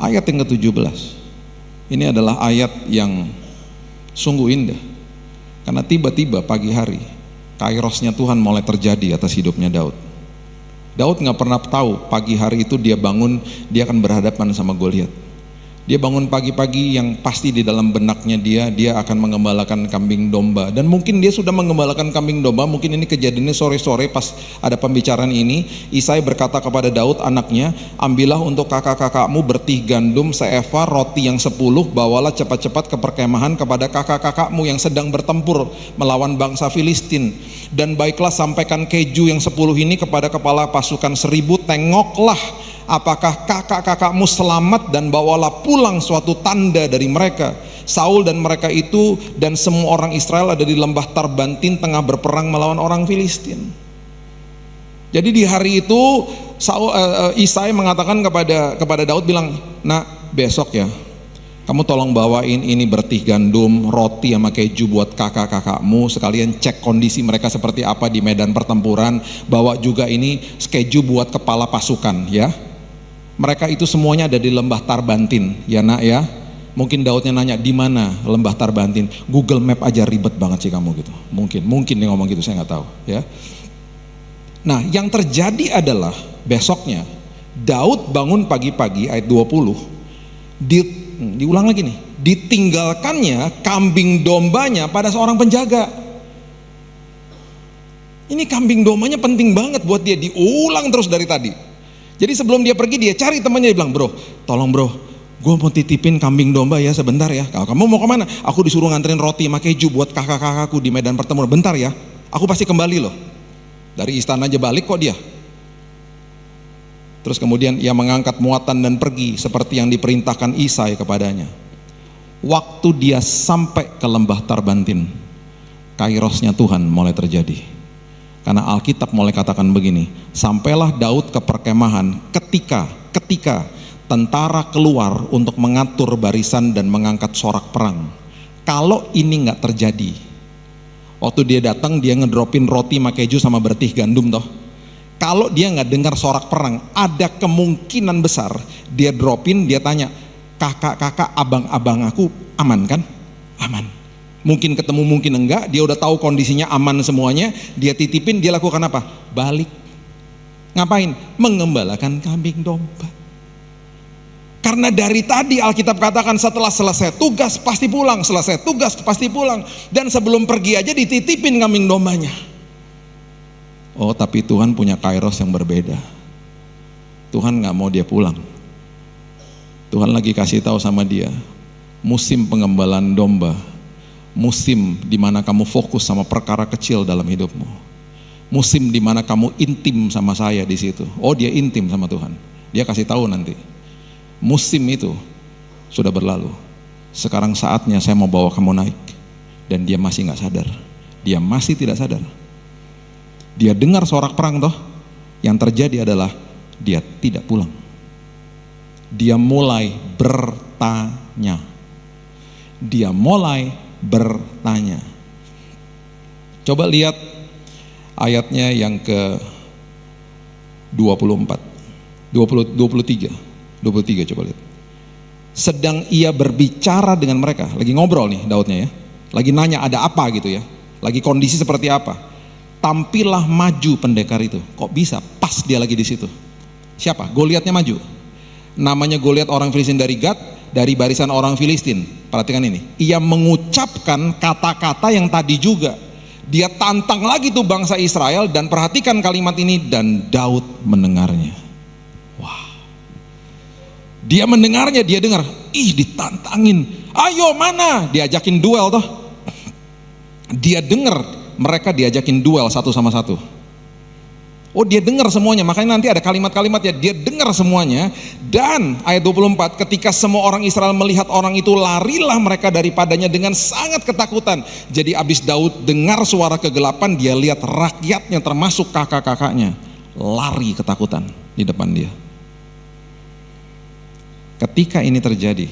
Ayat yang ke-17 ini adalah ayat yang sungguh indah, karena tiba-tiba pagi hari kairosnya Tuhan mulai terjadi atas hidupnya Daud. Daud gak pernah tahu pagi hari itu dia bangun, dia akan berhadapan sama Goliat. Dia bangun pagi-pagi yang pasti di dalam benaknya dia akan mengembalakan kambing domba. Dan mungkin dia sudah mengembalakan kambing domba, mungkin ini kejadiannya sore-sore pas ada pembicaraan ini. Isai berkata kepada Daud anaknya, ambillah untuk kakak-kakakmu bertih gandum seeva, roti yang 10, bawalah cepat-cepat ke perkemahan kepada kakak-kakakmu yang sedang bertempur melawan bangsa Filistin. Dan baiklah sampaikan keju yang 10 ini kepada kepala pasukan 1000, tengoklah apakah kakak-kakakmu selamat dan bawalah pulang suatu tanda dari mereka. Saul dan mereka itu dan semua orang Israel ada di lembah Tarbantin tengah berperang melawan orang Filistin. Jadi di hari itu Isai mengatakan kepada Daud bilang, nak besok ya kamu tolong bawain ini bertih gandum, roti sama keju buat kakak-kakakmu, sekalian cek kondisi mereka seperti apa di medan pertempuran, bawa juga ini keju buat kepala pasukan ya. Mereka itu semuanya ada di lembah Tarbantin, ya nak ya. Mungkin Daudnya nanya, di mana lembah Tarbantin? Google Map aja ribet banget sih kamu gitu. Mungkin dia ngomong gitu, saya nggak tahu ya. Nah, yang terjadi adalah besoknya Daud bangun pagi-pagi, ayat 20. Diulang lagi nih. Ditinggalkannya kambing dombanya pada seorang penjaga. Ini kambing dombanya penting banget buat dia, diulang terus dari tadi. Jadi sebelum dia pergi, dia cari temannya, dia bilang, bro, tolong bro, gue mau titipin kambing domba ya sebentar ya. Kalau kamu mau kemana? Aku disuruh nganterin roti sama keju buat kakak-kakakku di medan pertempuran. Bentar ya, aku pasti kembali loh. Dari istana aja balik kok dia. Terus kemudian ia mengangkat muatan dan pergi seperti yang diperintahkan Isai kepadanya. Waktu dia sampai ke lembah Tarbantin, kairosnya Tuhan mulai terjadi. Karena Alkitab mulai katakan begini, sampailah Daud ke perkemahan ketika tentara keluar untuk mengatur barisan dan mengangkat sorak perang. Kalau ini nggak terjadi, waktu dia datang dia ngedropin roti sama keju sama bertih gandum toh. Kalau dia nggak dengar sorak perang, ada kemungkinan besar dia dropin, dia tanya, kakak-kakak, abang-abang aku aman kan? Aman. Mungkin ketemu, mungkin enggak, dia udah tahu kondisinya aman semuanya, dia titipin, dia lakukan apa? Balik. Ngapain? Mengembalakan kambing domba. Karena dari tadi Alkitab katakan setelah selesai tugas pasti pulang, selesai tugas pasti pulang, dan sebelum pergi aja dititipin kambing dombanya. Oh, tapi Tuhan punya kairos yang berbeda. Tuhan gak mau dia pulang. Tuhan lagi kasih tahu sama dia, musim pengembalaan domba, musim dimana kamu fokus sama perkara kecil dalam hidupmu, musim dimana kamu intim sama saya di situ. Oh, dia intim sama Tuhan. Dia kasih tahu nanti, musim itu sudah berlalu. Sekarang saatnya saya mau bawa kamu naik. Dan dia masih nggak sadar. Dia masih tidak sadar. Dia dengar sorak perang toh. Yang terjadi adalah dia tidak pulang. Dia mulai bertanya. Dia mulai bertanya. Coba lihat ayatnya yang ke 23 coba lihat. Sedang ia berbicara dengan mereka, lagi ngobrol nih Daudnya ya, lagi nanya ada apa gitu ya, lagi kondisi seperti apa. Tampillah maju pendekar itu. Kok bisa? Pas dia lagi di situ. Siapa? Goliatnya maju. Namanya Goliat orang Filistin dari Gad, dari barisan orang Filistin. Perhatikan ini, ia mengucapkan kata-kata yang tadi juga. Dia tantang lagi tuh bangsa Israel, dan perhatikan kalimat ini, dan Daud mendengarnya. Wah, dia mendengarnya, dia dengar, ih ditantangin, ayo mana, diajakin duel toh. Dia dengar mereka diajakin duel satu sama satu. Oh, dia dengar semuanya, makanya nanti ada kalimat-kalimatnya, dia dengar semuanya. Dan ayat 24, ketika semua orang Israel melihat orang itu, larilah mereka daripadanya dengan sangat ketakutan. Jadi abis Daud dengar suara kegelapan, dia lihat rakyatnya termasuk kakak-kakaknya lari ketakutan di depan dia. Ketika ini terjadi,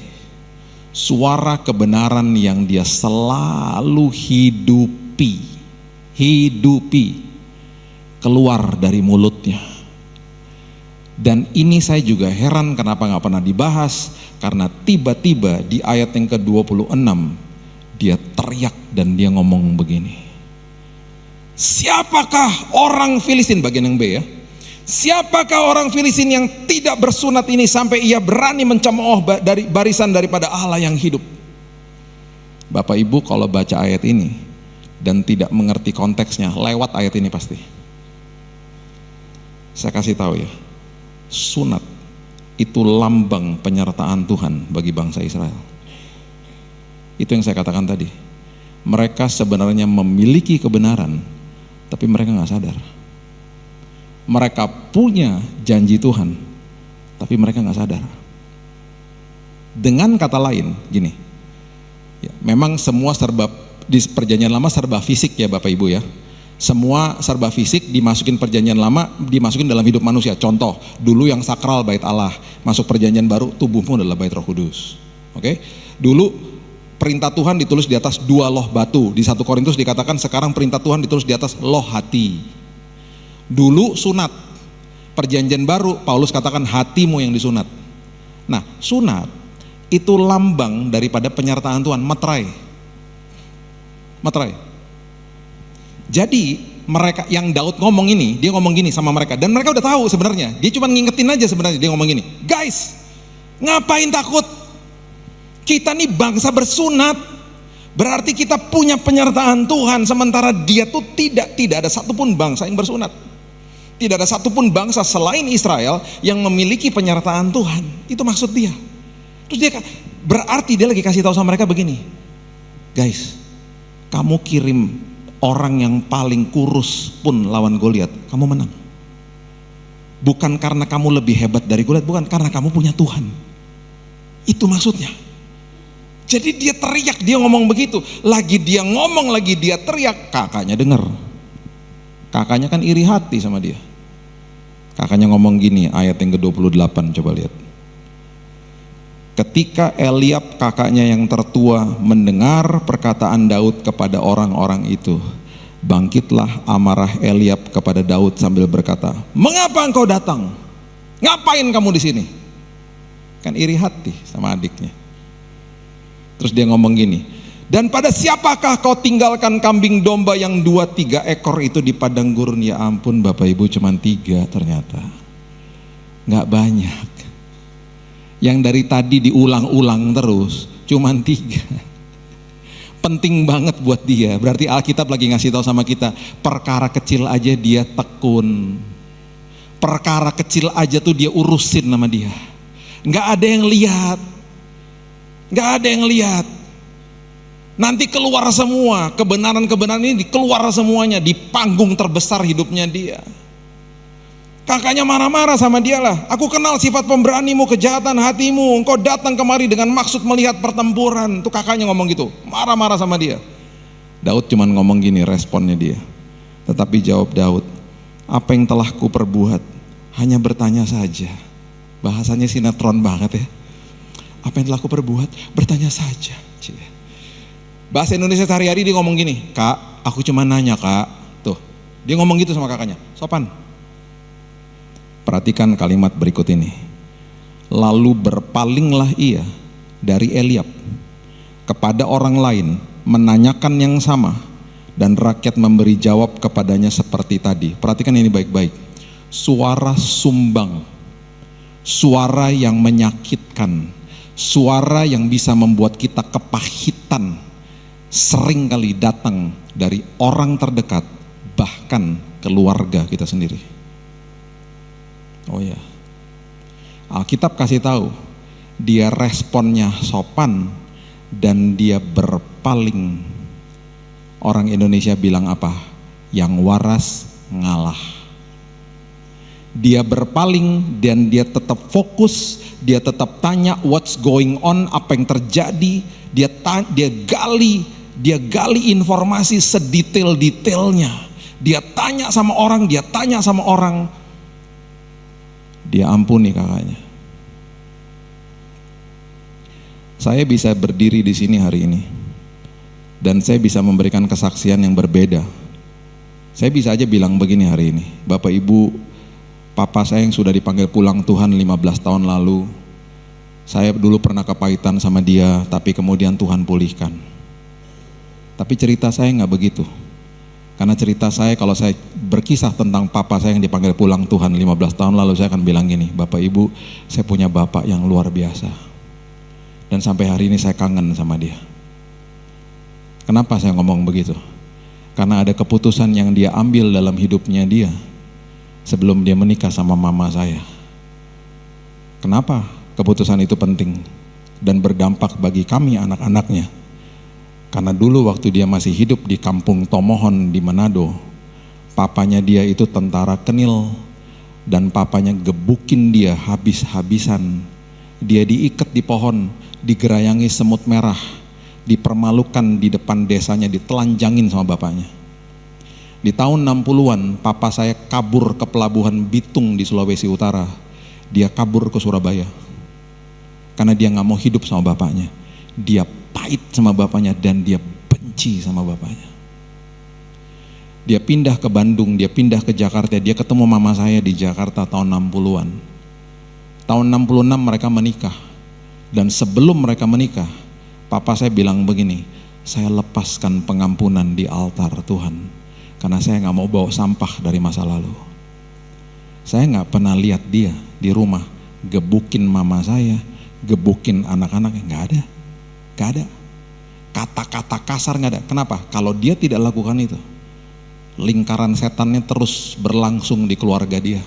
suara kebenaran yang dia selalu hidupi keluar dari mulutnya. Dan ini saya juga heran kenapa gak pernah dibahas, karena tiba-tiba di ayat yang ke-26 dia teriak dan dia ngomong begini, siapakah orang Filistin, bagian yang B ya, siapakah orang Filistin yang tidak bersunat ini sampai ia berani mencemooh dari barisan daripada Allah yang hidup. Bapak Ibu kalau baca ayat ini dan tidak mengerti konteksnya, lewat ayat ini pasti. Saya kasih tahu ya, sunat itu lambang penyertaan Tuhan bagi bangsa Israel. Itu yang saya katakan tadi. Mereka sebenarnya memiliki kebenaran, tapi mereka nggak sadar. Mereka punya janji Tuhan, tapi mereka nggak sadar. Dengan kata lain, gini, ya, memang semua serba di perjanjian lama serba fisik ya Bapak Ibu ya. Semua serba fisik dimasukin perjanjian lama, dimasukin dalam hidup manusia. Contoh, dulu yang sakral bait Allah, masuk perjanjian baru tubuhmu adalah bait Roh Kudus. Oke? Dulu perintah Tuhan ditulis di atas 2 loh batu. Di 1 Korintus dikatakan sekarang perintah Tuhan ditulis di atas loh hati. Dulu sunat. Perjanjian baru Paulus katakan hatimu yang disunat. Nah, sunat itu lambang daripada penyertaan Tuhan, materai. Jadi mereka yang Daud ngomong ini, dia ngomong gini sama mereka, dan mereka udah tahu sebenarnya. Dia cuma ngingetin aja sebenarnya, dia ngomong gini, guys, ngapain takut? Kita nih bangsa bersunat, berarti kita punya penyertaan Tuhan. Sementara dia tuh tidak ada satupun bangsa yang bersunat. Tidak ada satupun bangsa selain Israel yang memiliki penyertaan Tuhan. Itu maksud dia. Terus dia berarti dia lagi kasih tahu sama mereka begini, guys, kamu kirim orang yang paling kurus pun lawan Goliat, kamu menang. Bukan karena kamu lebih hebat dari Goliat, bukan, karena kamu punya Tuhan. Itu maksudnya. Jadi dia teriak, dia ngomong begitu. Lagi dia ngomong, lagi dia teriak, kakaknya dengar. Kakaknya kan iri hati sama dia. Kakaknya ngomong gini, ayat yang ke-28, coba lihat. Ketika Eliab kakaknya yang tertua mendengar perkataan Daud kepada orang-orang itu, bangkitlah amarah Eliab kepada Daud sambil berkata, "Mengapa engkau datang? Ngapain kamu di sini?" Kan iri hati sama adiknya. Terus dia ngomong gini, "Dan pada siapakah kau tinggalkan kambing domba yang 2-3 ekor itu di padang gurun?" Ya ampun Bapak Ibu, cuman 3 ternyata. Nggak banyak. Yang dari tadi diulang-ulang terus, cuman 3. Penting banget buat dia. Berarti Alkitab lagi ngasih tahu sama kita, perkara kecil aja dia tekun. Perkara kecil aja tuh dia urusin sama dia. Nggak ada yang lihat. Nggak ada yang lihat. Nanti keluar semua, kebenaran-kebenaran ini keluar semuanya di panggung terbesar hidupnya dia. Kakaknya marah-marah sama dia lah. "Aku kenal sifat pemberanimu, kejahatan hatimu. Engkau datang kemari dengan maksud melihat pertempuran." Tuh kakaknya ngomong gitu, marah-marah sama dia. Daud cuman ngomong gini, responnya dia. Tetapi jawab Daud, "Apa yang telah kuperbuat? Hanya bertanya saja." Bahasanya sinetron banget ya. Apa yang telah kuperbuat? Bertanya saja. Bahasa Indonesia sehari-hari dia ngomong gini, "Kak, aku cuma nanya kak." Tuh, dia ngomong gitu sama kakaknya, sopan. Perhatikan kalimat berikut ini. Lalu berpalinglah ia dari Eliab kepada orang lain menanyakan yang sama, dan rakyat memberi jawab kepadanya seperti tadi. Perhatikan ini baik-baik. Suara sumbang, suara yang menyakitkan, suara yang bisa membuat kita kepahitan, sering kali datang dari orang terdekat, bahkan keluarga kita sendiri. Oh ya, Alkitab kasih tahu, dia responnya sopan dan dia berpaling. Orang Indonesia bilang apa? Yang waras ngalah. Dia berpaling dan dia tetap fokus, dia tetap tanya what's going on, apa yang terjadi, dia gali informasi sedetail-detailnya. Dia tanya sama orang, dia ampuni kakaknya. Saya bisa berdiri di sini hari ini dan saya bisa memberikan kesaksian yang berbeda. Saya bisa aja bilang begini hari ini, Bapak Ibu, papa saya yang sudah dipanggil pulang Tuhan 15 tahun lalu, saya dulu pernah kepahitan sama dia, tapi kemudian Tuhan pulihkan. Tapi cerita saya nggak begitu. Karena cerita saya, kalau saya berkisah tentang papa saya yang dipanggil pulang Tuhan 15 tahun lalu, saya akan bilang gini, Bapak Ibu, saya punya bapak yang luar biasa. Dan sampai hari ini saya kangen sama dia. Kenapa saya ngomong begitu? Karena ada keputusan yang dia ambil dalam hidupnya dia sebelum dia menikah sama mama saya. Kenapa keputusan itu penting dan berdampak bagi kami anak-anaknya? Karena dulu waktu dia masih hidup di kampung Tomohon di Manado, papanya dia itu tentara Kenil dan papanya gebukin dia habis-habisan. Dia diikat di pohon, digerayangi semut merah, dipermalukan di depan desanya, ditelanjangin sama bapaknya. Di tahun 60-an, papa saya kabur ke pelabuhan Bitung di Sulawesi Utara. Dia kabur ke Surabaya. Karena dia gak mau hidup sama bapaknya. Dia pahit sama bapaknya dan dia benci sama bapaknya. Dia pindah ke Bandung, dia pindah ke Jakarta, dia ketemu mama saya di Jakarta tahun 60-an. Tahun 66 mereka menikah. Dan sebelum mereka menikah, papa saya bilang begini, saya lepaskan pengampunan di altar Tuhan. Karena saya gak mau bawa sampah dari masa lalu. Saya gak pernah lihat dia di rumah gebukin mama saya, gebukin anak-anaknya, gak ada. Gak ada. Kata-kata kasar gak ada. Kenapa? Kalau dia tidak lakukan itu, lingkaran setannya terus berlangsung di keluarga dia.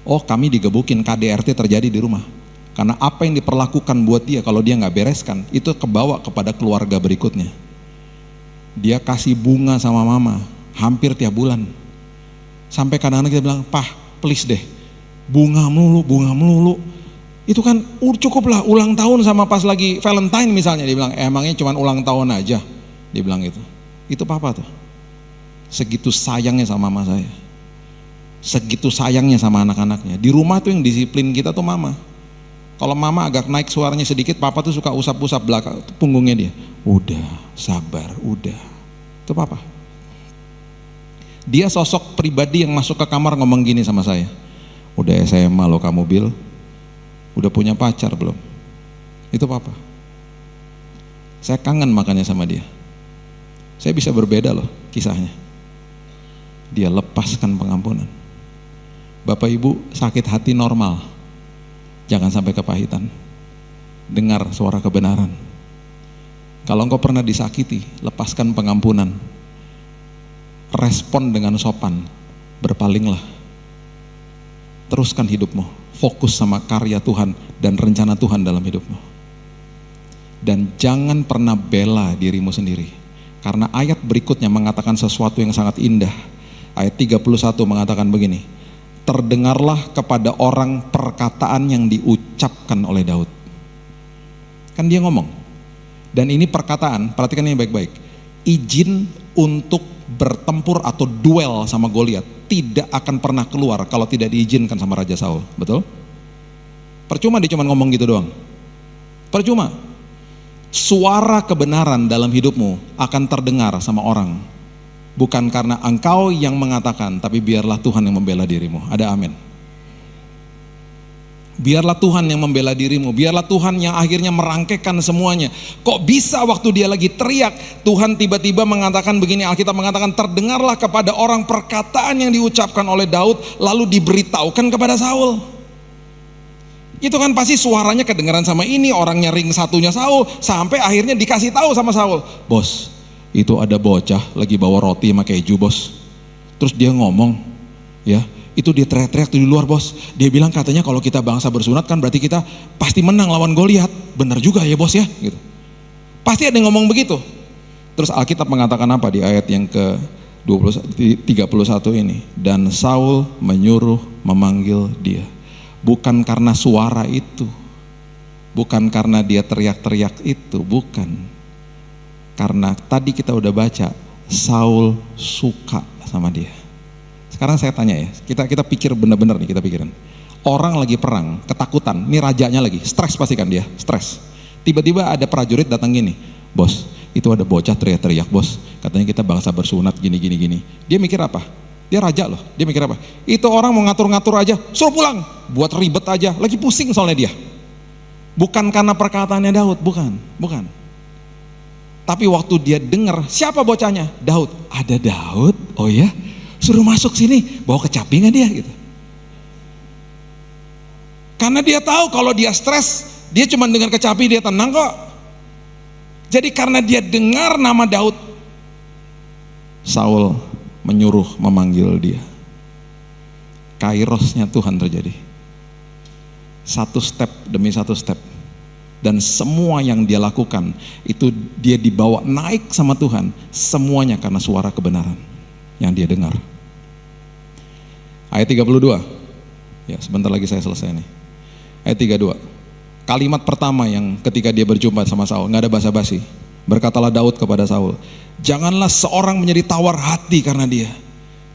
Oh, kami digebukin, KDRT terjadi di rumah. Karena apa yang diperlakukan buat dia, kalau dia gak bereskan, itu kebawa kepada keluarga berikutnya. Dia kasih bunga sama mama hampir tiap bulan. Sampai kadang-kadang kita bilang, "Pah, please deh, bunga melulu." Itu kan cukuplah ulang tahun sama pas lagi Valentine misalnya, dia bilang emangnya cuma ulang tahun aja, dia bilang gitu. Itu papa tuh, segitu sayangnya sama mama saya, segitu sayangnya sama anak-anaknya. Di rumah tuh yang disiplin kita tuh mama. Kalau mama agak naik suaranya sedikit, papa tuh suka usap-usap belakang punggungnya dia. Udah, sabar, udah. Itu papa. Dia sosok pribadi yang masuk ke kamar ngomong gini sama saya. Udah SMA lo kamu, Bill. Udah punya pacar belum? Itu papa. Saya kangen makanya sama dia. Saya bisa berbeda loh kisahnya. Dia lepaskan pengampunan. Bapak ibu sakit hati normal, jangan sampai kepahitan. Dengar suara kebenaran. Kalau engkau pernah disakiti, lepaskan pengampunan. Respon dengan sopan, berpalinglah. Teruskan hidupmu, fokus sama karya Tuhan dan rencana Tuhan dalam hidupmu. Dan jangan pernah bela dirimu sendiri, karena ayat berikutnya mengatakan sesuatu yang sangat indah. Ayat 31 mengatakan begini, terdengarlah kepada orang perkataan yang diucapkan oleh Daud. Kan dia ngomong, dan ini perkataan, perhatikan ini baik-baik, izin untuk bertempur atau duel sama Goliat tidak akan pernah keluar kalau tidak diizinkan sama Raja Saul, betul? Percuma dia cuma ngomong gitu doang, percuma. Suara kebenaran dalam hidupmu akan terdengar sama orang, bukan karena engkau yang mengatakan, tapi biarlah Tuhan yang membela dirimu. Ada amin? Biarlah Tuhan yang membela dirimu, biarlah Tuhan yang akhirnya merangkaikan semuanya. Kok bisa waktu dia lagi teriak, Tuhan tiba-tiba mengatakan begini, Alkitab mengatakan terdengarlah kepada orang perkataan yang diucapkan oleh Daud, lalu diberitahukan kepada Saul. Itu kan pasti suaranya kedengaran sama ini, orangnya ring satunya Saul, sampai akhirnya dikasih tahu sama Saul, bos, itu ada bocah lagi bawa roti sama keju bos. Terus dia ngomong, ya, itu dia teriak-teriak di luar bos. Dia bilang katanya kalau kita bangsa bersunat kan berarti kita pasti menang lawan Goliat. Benar juga ya bos ya, gitu. Pasti ada yang ngomong begitu. Terus Alkitab mengatakan apa di ayat yang ke 31 ini? Dan Saul menyuruh memanggil dia. Bukan karena suara itu, bukan karena dia teriak-teriak itu, bukan. Karena tadi kita udah baca, Saul suka sama dia. Sekarang saya tanya ya, kita pikir benar-benar nih, kita pikirin. Orang lagi perang, ketakutan, ini rajanya lagi, stres pasti kan dia, stres. Tiba-tiba ada prajurit datang gini, bos, itu ada bocah teriak-teriak bos, katanya kita bangsa bersunat gini. Dia mikir apa? Dia raja loh, dia mikir apa? Itu orang mau ngatur-ngatur aja, suruh pulang, buat ribet aja, lagi pusing soalnya dia. Bukan karena perkataannya Daud, bukan. Tapi waktu dia dengar, siapa bocahnya? Daud. Ada Daud? Oh ya? Suruh masuk sini, bawa kecapi gak dia gitu. Karena dia tahu kalau dia stres, dia cuma dengar kecapi dia tenang kok. Jadi karena dia dengar nama Daud, Saul menyuruh memanggil dia. Kairosnya Tuhan terjadi. Satu step demi satu step. Dan semua yang dia lakukan, itu dia dibawa naik sama Tuhan. Semuanya karena suara kebenaran yang dia dengar. Ayat 32, ya sebentar lagi saya selesai nih. Ayat 32, kalimat pertama yang ketika dia berjumpa sama Saul, gak ada basa-basi. Berkatalah Daud kepada Saul, janganlah seorang menjadi tawar hati karena dia.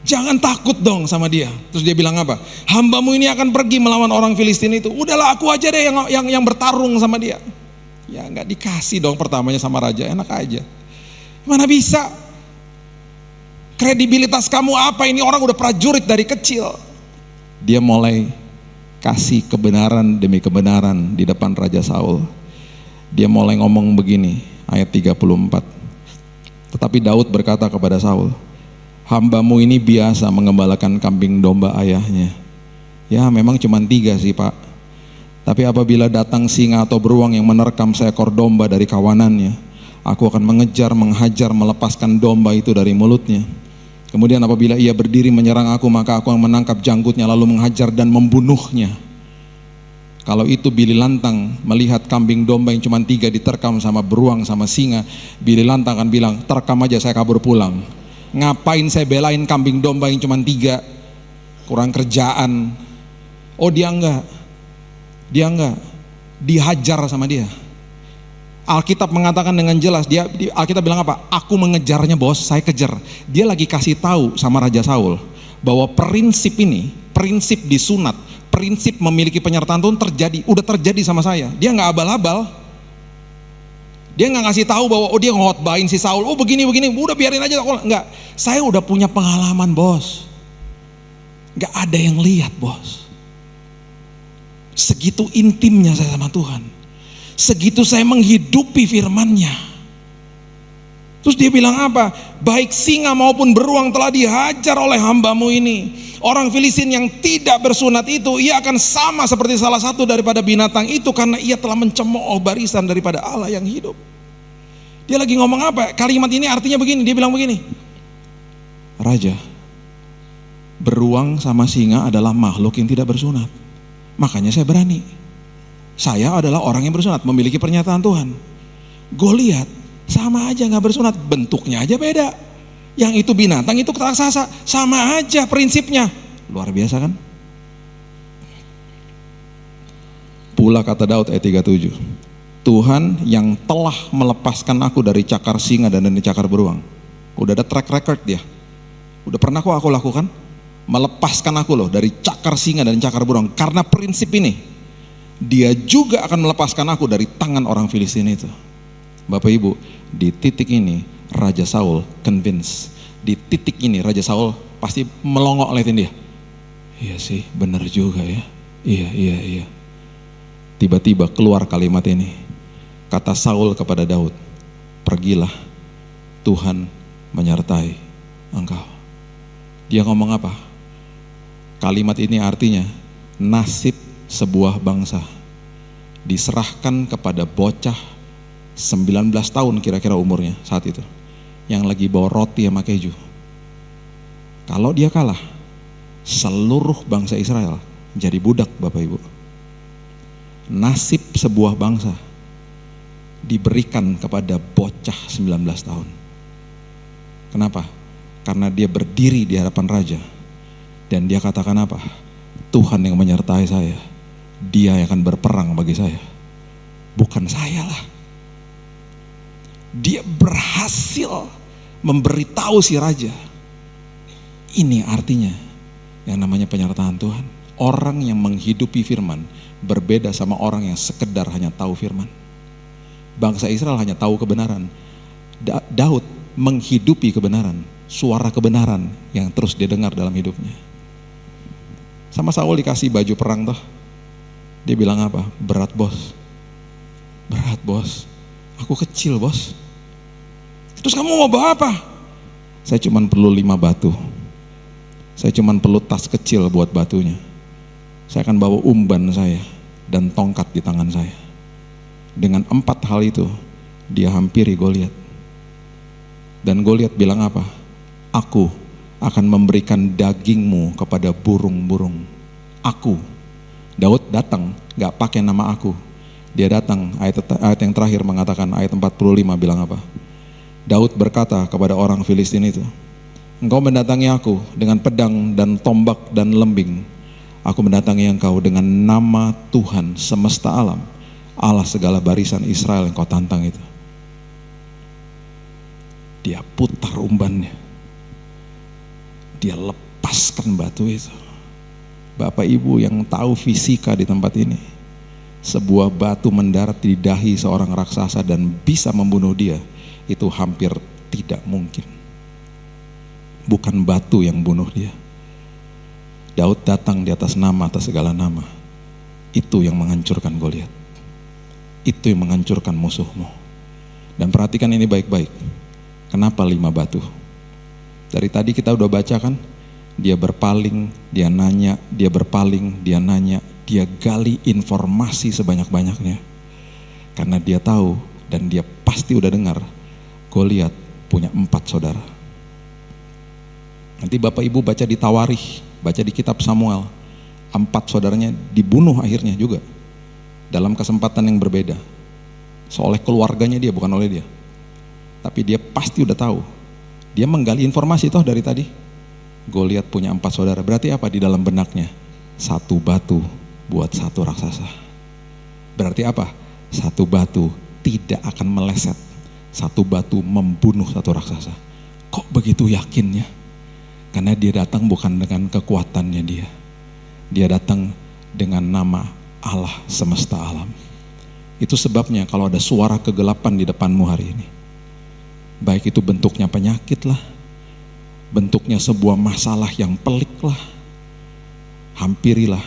Jangan takut dong sama dia. Terus dia bilang apa? Hambamu ini akan pergi melawan orang Filistin itu. Udahlah aku aja deh yang bertarung sama dia. Ya gak dikasih dong pertamanya sama raja, enak aja. Mana bisa? Kredibilitas kamu apa? Ini orang udah prajurit dari kecil. Dia mulai kasih kebenaran demi kebenaran di depan Raja Saul. Dia mulai ngomong begini, ayat 34. Tetapi Daud berkata kepada Saul, hambamu ini biasa mengembalakan kambing domba ayahnya. Ya memang cuma 3 sih pak. Tapi apabila datang singa atau beruang yang menerkam seekor domba dari kawanannya, aku akan mengejar, menghajar, melepaskan domba itu dari mulutnya. Kemudian apabila ia berdiri menyerang aku, maka aku akan menangkap janggutnya lalu menghajar dan membunuhnya. Kalau itu Bili Lantang melihat kambing domba yang cuma 3 diterkam sama beruang sama singa, Bili Lantang akan bilang, terkam aja saya kabur pulang. Ngapain saya belain kambing domba yang cuma 3, kurang kerjaan. Oh dia enggak, Dia enggak, dihajar sama dia. Alkitab mengatakan dengan jelas, Alkitab bilang apa? Aku mengejarnya bos, saya kejar. Dia lagi kasih tahu sama Raja Saul bahwa prinsip ini, prinsip disunat, prinsip memiliki penyertaan Tuhan udah terjadi sama saya. Dia nggak abal-abal. Dia nggak ngasih tahu bahwa dia ngotbahin si Saul, begini, udah biarin aja. Enggak, saya udah punya pengalaman bos. Nggak ada yang lihat bos. Segitu intimnya saya sama Tuhan. Segitu saya menghidupi firman-Nya. Terus dia bilang apa? Baik singa maupun beruang telah dihajar oleh hamba-Mu ini. Orang Filistin yang tidak bersunat itu, ia akan sama seperti salah satu daripada binatang itu, karena ia telah mencemooh barisan daripada Allah yang hidup. Dia lagi ngomong apa? Kalimat ini artinya begini, dia bilang begini. Raja, beruang sama singa adalah makhluk yang tidak bersunat. Makanya saya berani. Saya adalah orang yang bersunat, memiliki pernyataan Tuhan. Goliat sama aja nggak bersunat, bentuknya aja beda. Yang itu binatang, itu raksasa, sama aja prinsipnya. Luar biasa kan? Pula kata Daud ayat 37, Tuhan yang telah melepaskan aku dari cakar singa dan dari cakar beruang. Udah ada track record dia. Udah pernah kok aku lakukan? Melepaskan aku loh dari cakar singa dan cakar beruang. Karena prinsip ini, dia juga akan melepaskan aku dari tangan orang Filistin itu. Bapak Ibu, di titik ini Raja Saul convince. Di titik ini Raja Saul pasti melongok liatin dia. Iya sih, benar juga ya. Iya. Tiba-tiba keluar kalimat ini. Kata Saul kepada Daud, pergilah, Tuhan menyertai engkau. Dia ngomong apa? Kalimat ini artinya nasib sebuah bangsa diserahkan kepada bocah 19 tahun kira-kira umurnya saat itu, yang lagi bawa roti sama keju. Kalau dia kalah, seluruh bangsa Israel jadi budak. Bapak Ibu, nasib sebuah bangsa diberikan kepada bocah 19 tahun. Kenapa? Karena dia berdiri di hadapan raja dan dia katakan apa? Tuhan yang menyertai saya, dia yang akan berperang bagi saya, bukan saya lah. Dia berhasil memberitahu si raja. Ini artinya yang namanya penyertaan Tuhan. Orang yang menghidupi firman berbeda sama orang yang sekedar hanya tahu firman. Bangsa Israel hanya tahu kebenaran. Daud menghidupi kebenaran, suara kebenaran yang terus dia dengar dalam hidupnya. Sama Saul dikasih baju perang toh. Dia bilang apa? Berat bos. Berat bos. Aku kecil bos. Terus kamu mau bawa apa? Saya cuma perlu 5 batu. Saya cuma perlu tas kecil buat batunya. Saya akan bawa umban saya dan tongkat di tangan saya. Dengan 4 hal itu, dia hampiri Goliat. Dan Goliat bilang apa? Aku akan memberikan dagingmu kepada burung-burung. Aku. Daud datang, gak pakai nama aku. Dia datang, ayat yang terakhir mengatakan, ayat 45 bilang apa? Daud berkata kepada orang Filistin itu, engkau mendatangi aku dengan pedang dan tombak dan lembing. Aku mendatangi engkau dengan nama Tuhan semesta alam, Allah segala barisan Israel yang kau tantang itu. Dia putar umbannya. Dia lepaskan batu itu. Bapak Ibu yang tahu fisika di tempat ini, sebuah batu mendarat di dahi seorang raksasa dan bisa membunuh dia, itu hampir tidak mungkin. Bukan batu yang bunuh dia. Daud datang di atas nama, atas segala nama. Itu yang menghancurkan Goliat. Itu yang menghancurkan musuhmu. Dan perhatikan ini baik-baik. Kenapa 5 batu? Dari tadi kita udah baca kan? Dia berpaling, dia nanya, dia berpaling, dia nanya, dia gali informasi sebanyak-banyaknya. Karena dia tahu dan dia pasti udah dengar, Goliat punya 4 saudara. Nanti Bapak Ibu baca di Tawarikh, baca di kitab Samuel, 4 saudaranya dibunuh akhirnya juga. Dalam kesempatan yang berbeda. Seoleh keluarganya dia, bukan oleh dia. Tapi dia pasti udah tahu. Dia menggali informasi toh dari tadi. Goliat punya 4 saudara, berarti apa di dalam benaknya? 1 batu buat 1 raksasa. Berarti apa? Satu batu tidak akan meleset. Satu batu membunuh satu raksasa. Kok begitu yakinnya? Karena dia datang bukan dengan kekuatannya dia. Dia datang dengan nama Allah semesta alam. Itu sebabnya kalau ada suara kegelapan di depanmu hari ini, baik itu bentuknya penyakit lah, bentuknya sebuah masalah yang pelik lah, hampirilah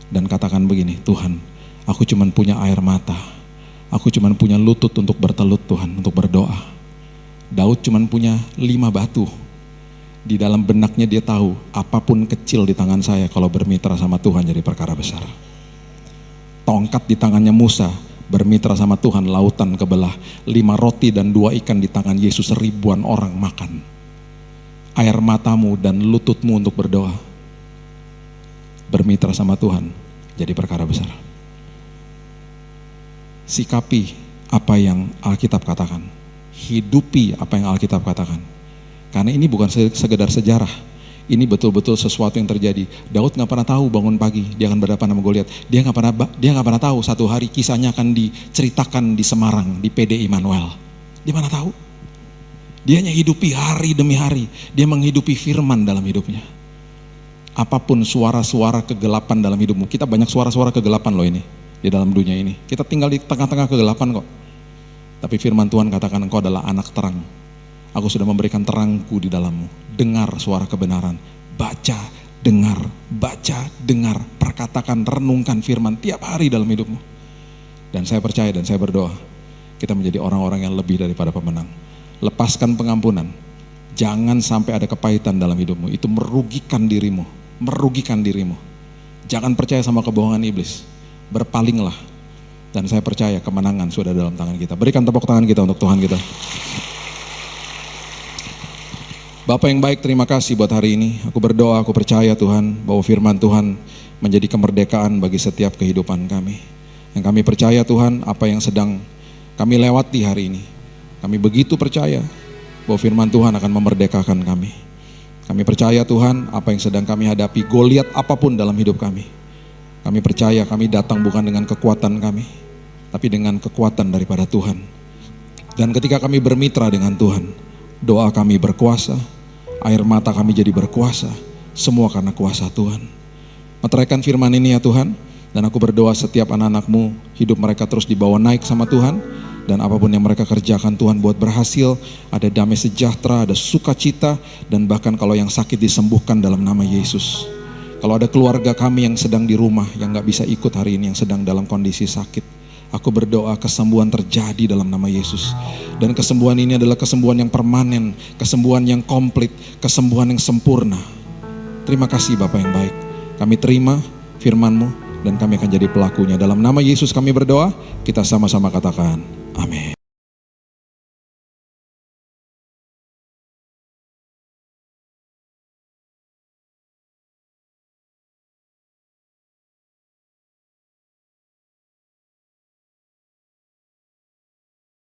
dan katakan begini, Tuhan, aku cuma punya air mata, aku cuma punya lutut untuk bertelut Tuhan, untuk berdoa. Daud cuma punya 5 batu. Di dalam benaknya dia tahu, apapun kecil di tangan saya kalau bermitra sama Tuhan jadi perkara besar. Tongkat di tangannya Musa, bermitra sama Tuhan, lautan kebelah. 5 roti dan 2 ikan di tangan Yesus, ribuan orang makan. Air matamu dan lututmu untuk berdoa, bermitra sama Tuhan, jadi perkara besar. Sikapi apa yang Alkitab katakan, hidupi apa yang Alkitab katakan. Karena ini bukan sekedar sejarah, ini betul-betul sesuatu yang terjadi. Daud nggak pernah tahu bangun pagi dia akan berhadapan sama Goliat. Dia nggak pernah tahu satu hari kisahnya akan diceritakan di Semarang di PD Immanuel. Dia mana tahu? Dia hanya hidupi hari demi hari. Dia menghidupi firman dalam hidupnya. Apapun suara-suara kegelapan dalam hidupmu, kita banyak suara-suara kegelapan loh ini di dalam dunia ini. Kita tinggal di tengah-tengah kegelapan kok. Tapi firman Tuhan katakan engkau adalah anak terang. Aku sudah memberikan terangku di dalammu. Dengar suara kebenaran. Baca, dengar, perkatakan, renungkan firman tiap hari dalam hidupmu. Dan saya percaya dan saya berdoa, kita menjadi orang-orang yang lebih daripada pemenang. Lepaskan pengampunan. Jangan sampai ada kepahitan dalam hidupmu. Itu merugikan dirimu. Jangan percaya sama kebohongan iblis. Berpalinglah. Dan saya percaya kemenangan sudah dalam tangan kita. Berikan tepuk tangan kita untuk Tuhan kita. Bapa yang baik, terima kasih buat hari ini. Aku berdoa, aku percaya Tuhan bahwa firman Tuhan menjadi kemerdekaan bagi setiap kehidupan kami. Yang kami percaya Tuhan, apa yang sedang kami lewati hari ini, kami begitu percaya bahwa firman Tuhan akan memerdekakan kami. Kami percaya Tuhan, apa yang sedang kami hadapi, Goliat apapun dalam hidup kami, kami percaya kami datang bukan dengan kekuatan kami, tapi dengan kekuatan daripada Tuhan. Dan ketika kami bermitra dengan Tuhan, doa kami berkuasa, air mata kami jadi berkuasa, semua karena kuasa Tuhan. Meteraikan firman ini ya Tuhan, dan aku berdoa setiap anak-anak-Mu, hidup mereka terus dibawa naik sama Tuhan, dan apapun yang mereka kerjakan Tuhan buat berhasil, ada damai sejahtera, ada sukacita, dan bahkan kalau yang sakit disembuhkan dalam nama Yesus. Kalau ada keluarga kami yang sedang di rumah, yang gak bisa ikut hari ini, yang sedang dalam kondisi sakit, aku berdoa kesembuhan terjadi dalam nama Yesus. Dan kesembuhan ini adalah kesembuhan yang permanen, kesembuhan yang komplit, kesembuhan yang sempurna. Terima kasih Bapa yang baik. Kami terima firman-Mu dan kami akan jadi pelakunya. Dalam nama Yesus kami berdoa, kita sama-sama katakan amin.